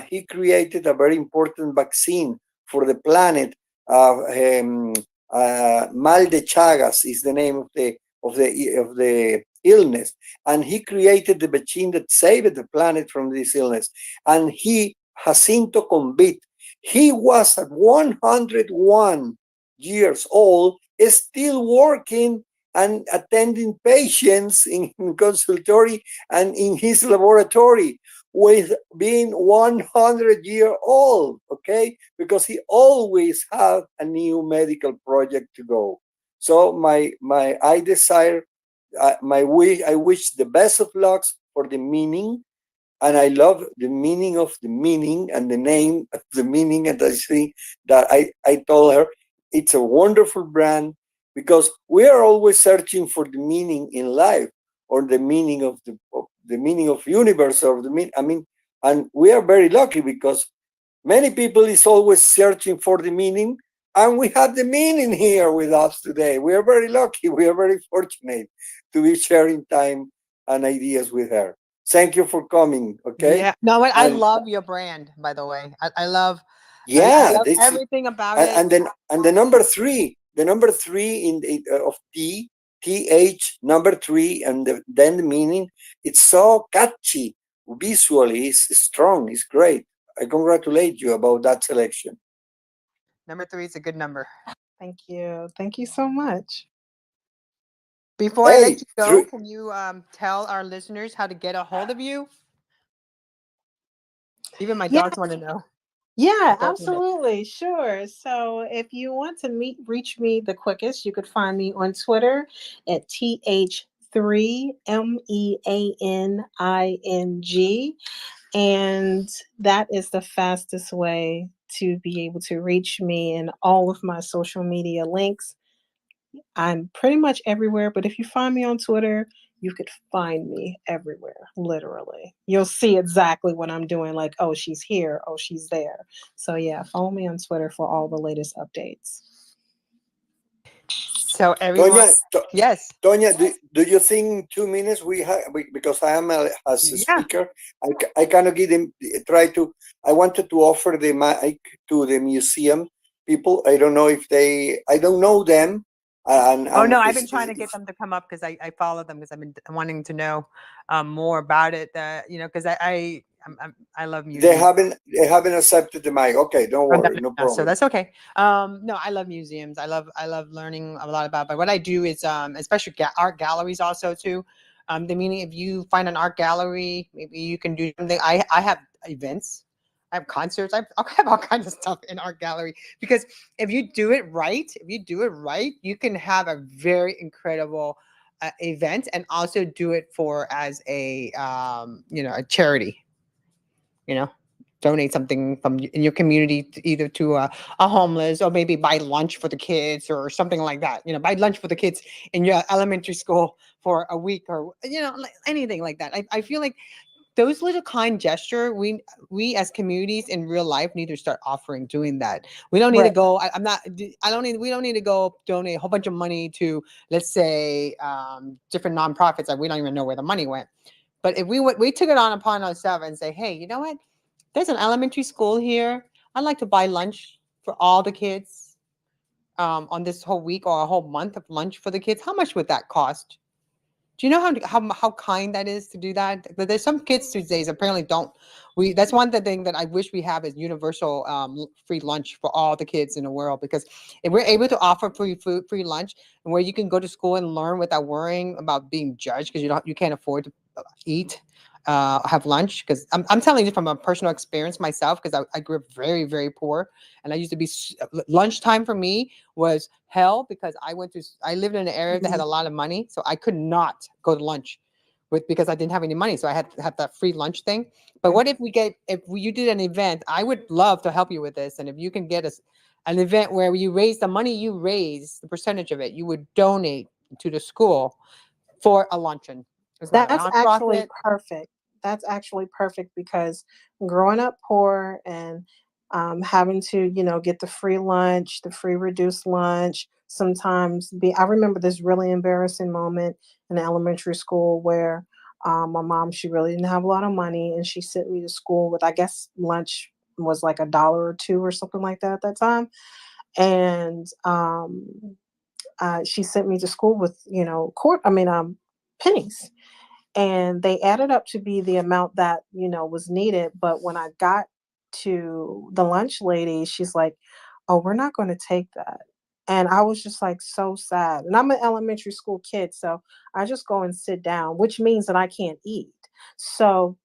He created a very important vaccine for the planet. Mal de Chagas is the name of the illness, and he created the vaccine that saved the planet from this illness. And he, Jacinto Convit, He was at 101 years old, still working and attending patients in consultory and in his laboratory with being 100-year old, okay? Because he always had a new medical project to go. So I desire, I wish the best of lucks for the meaning, and I love the meaning of the meaning and the name of the meaning. And I think that I told her it's a wonderful brand because we are always searching for the meaning in life, or the meaning of the meaning of universe, or the mean. I mean, and we are very lucky because many people is always searching for the meaning, and we have the meaning here with us today. We are very lucky. We are very fortunate to be sharing time and ideas with her. Thank you for coming. Okay, Yeah. No, what I and love your brand, by the way. I yeah, love this is, everything about it. and the number three in the, of th number three, and then the meaning. It's so catchy visually. It's strong. It's great. I congratulate you about that selection. Number three is a good number. Thank you. Thank you so much. Before I let Hey, you go, three. can you tell our listeners how to get a hold of you? Even my Yeah, dogs want to know. My yeah, dogs want to know. absolutely. Sure. So if you want to reach me the quickest, you could find me on Twitter at TH3MEANING. And that is the fastest way to be able to reach me, and all of my social media links. I'm pretty much everywhere, but if you find me on Twitter, you could find me everywhere, literally. You'll see exactly what I'm doing, like, oh, she's here, oh, she's there. So, yeah, follow me on Twitter for all the latest updates. So everyone, Tonya, yes, Tonya, do you think in 2 minutes because I am as a yeah. speaker, I cannot give them, try to, I wanted to offer the mic to the museum people. I don't know if they, I don't know them. Oh no, And I've been trying to get them to come up because I follow them because I've been wanting to know more about it. Because I love museums. they haven't accepted the mic. Okay, don't Oh, no, worry, no, no no. So problem. that's okay. No, I love museums. I love learning a lot about. But what I do is, especially art galleries also too. The meaning, if you find an art gallery, maybe you can do something. I have events, I have concerts, I have all kinds of stuff in art gallery because if you do it right, you can have a very incredible event and also do it for as a a charity you know donate something from in your community either to a homeless or maybe buy lunch for the kids or something like that, buy lunch for the kids in your elementary school for a week or like anything like that. I feel like those little kind gesture we as communities in real life need to start offering doing that. We don't need to Right. go I'm not I don't need we don't need to go donate a whole bunch of money to, let's say, different nonprofits that we don't even know where the money went. But if we took it on upon ourselves and say, hey, you know what, there's an elementary school here. I'd like to buy lunch for all the kids on this whole week or a whole month of lunch for the kids. How much would that cost? Do you know how kind that is to do that? But there's some kids these days apparently don't. That's one thing that I wish we have is universal free lunch for all the kids in the world, because if we're able to offer free food, free lunch, and where you can go to school and learn without worrying about being judged because you can't afford to eat, have lunch. Because I'm telling you from a personal experience myself, because I grew up very, very poor, and I used to be lunchtime for me was hell because I lived in an area that had Mhm. a lot of money, so I could not go to lunch because I didn't have any money, so I had to have that free lunch thing. But what if you did an event? I would love to help you with this, and if you can get us an event where you raise the money you raise, the percentage of it, you would donate to the school for a luncheon. It's not a That's actually nonprofit. perfect. That's actually perfect because growing up poor and having to, get the free lunch, the free reduced lunch, sometimes I remember this really embarrassing moment in elementary school where my mom, she really didn't have a lot of money, and she sent me to school with, I guess, lunch was like $1 or $2 or something like that at that time. And she sent me to school with, pennies, and they added up to be the amount that was needed. But when I got to the lunch lady, she's like, "Oh, we're not going to take that." And I was just like so sad. And I'm an elementary school kid, so I just go and sit down, which means that I can't eat. So,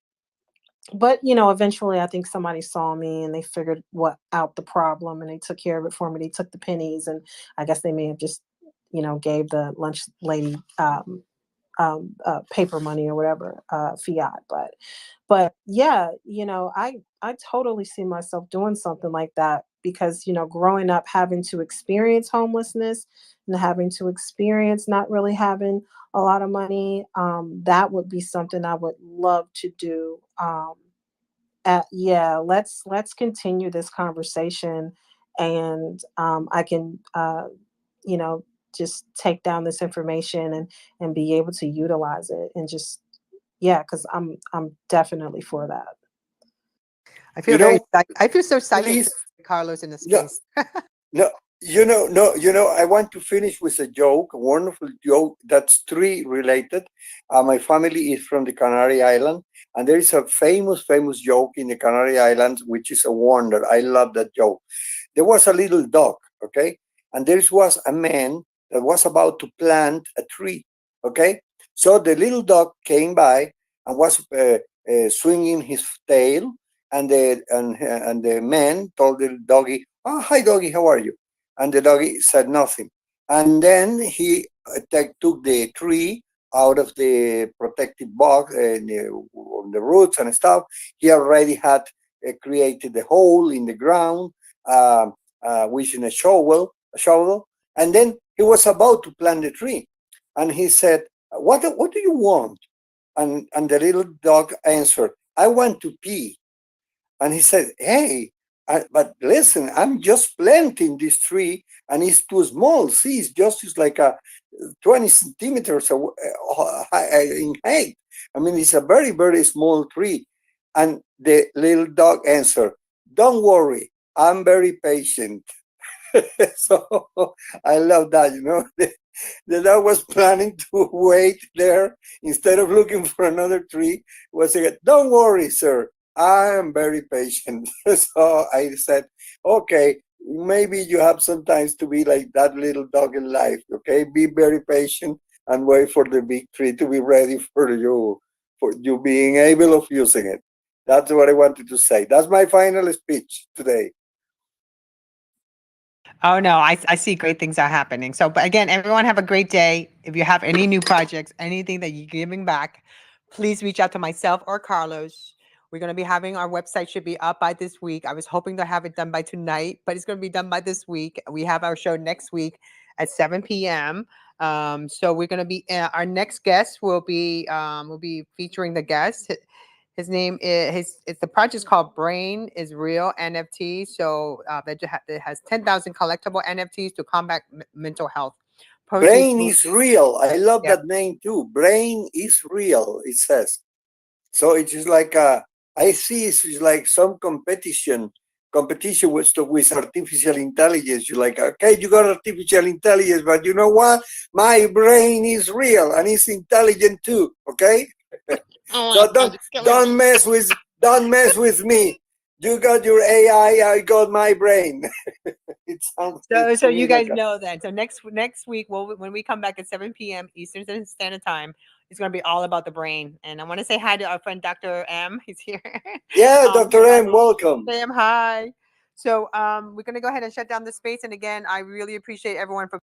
but eventually I think somebody saw me and they figured what out the problem and they took care of it for me. They took the pennies, and I guess they may have just, gave the lunch lady paper money or whatever, fiat. But yeah, I totally see myself doing something like that because growing up having to experience homelessness and having to experience not really having a lot of money, that would be something I would love to do. Yeah, let's continue this conversation, and I can you know just take down this information and be able to utilize it and just, yeah, because I'm definitely for that. I You feel know, I feel so psyched to please, have Carlos in the no, space. no, no, I want to finish with a joke, a wonderful joke that's tree related. My family is from the Canary Island, and there is a famous joke in the Canary Islands, which is a wonder. I love that joke. There was a little dog, okay, and there was a man that was about to plant a tree, okay. So the little dog came by and was swinging his tail, and the man told the doggy, "Oh, hi, doggy, how are you?" And the doggy said nothing, and then he took the tree out of the protective box and on the roots and stuff. He already had created the hole in the ground, um, using a shovel, and then he was about to plant the tree, and he said, "What do you want?" And the little dog answered, "I want to pee." And he said, "Hey, but listen, I'm just planting this tree, and it's too small. See, it's like a 20 centimeters in height. I mean, it's a very, very small tree." And the little dog answered, "Don't worry, I'm very patient." So I love that, the dog was planning to wait there instead of looking for another tree. Was like, "Don't worry, sir, I am very patient." So I said, "Okay, maybe you have sometimes to be like that little dog in life. Okay, be very patient and wait for the big tree to be ready for you being able of using it." That's what I wanted to say. That's my final speech today. Oh no, I see great things are happening. So, but again, everyone have a great day. If you have any new projects, anything that you're giving back, please reach out to myself or Carlos. We're going to be having our website should be up by this week. I was hoping to have it done by tonight, but it's going to be done by this week. We have our show next week at 7 p.m. So we're going to be our next guest will be featuring the guest. His name is it's the project's called Brain is Real NFT. So it has 10,000 collectible NFTs to combat mental health. Proceeds Brain will is real. I love yeah. that name too. Brain is real, it says. So it is like I see it's like some competition with artificial intelligence. You're like, okay, you got artificial intelligence, but you know what? My brain is real and it's intelligent too. Okay, Oh my so God, don't you're killing don't me. mess with don't mess with me. You got your AI, I got my brain. It sounds So to you me like guys a know that. So next week, when we come back at 7 p.m. Eastern Standard Time, it's going to be all about the brain. And I want to say hi to our friend Dr. M. He's here. yeah, Dr. Hi, M. Welcome. Sam. Hi. So we're going to go ahead and shut down the space. And again, I really appreciate everyone for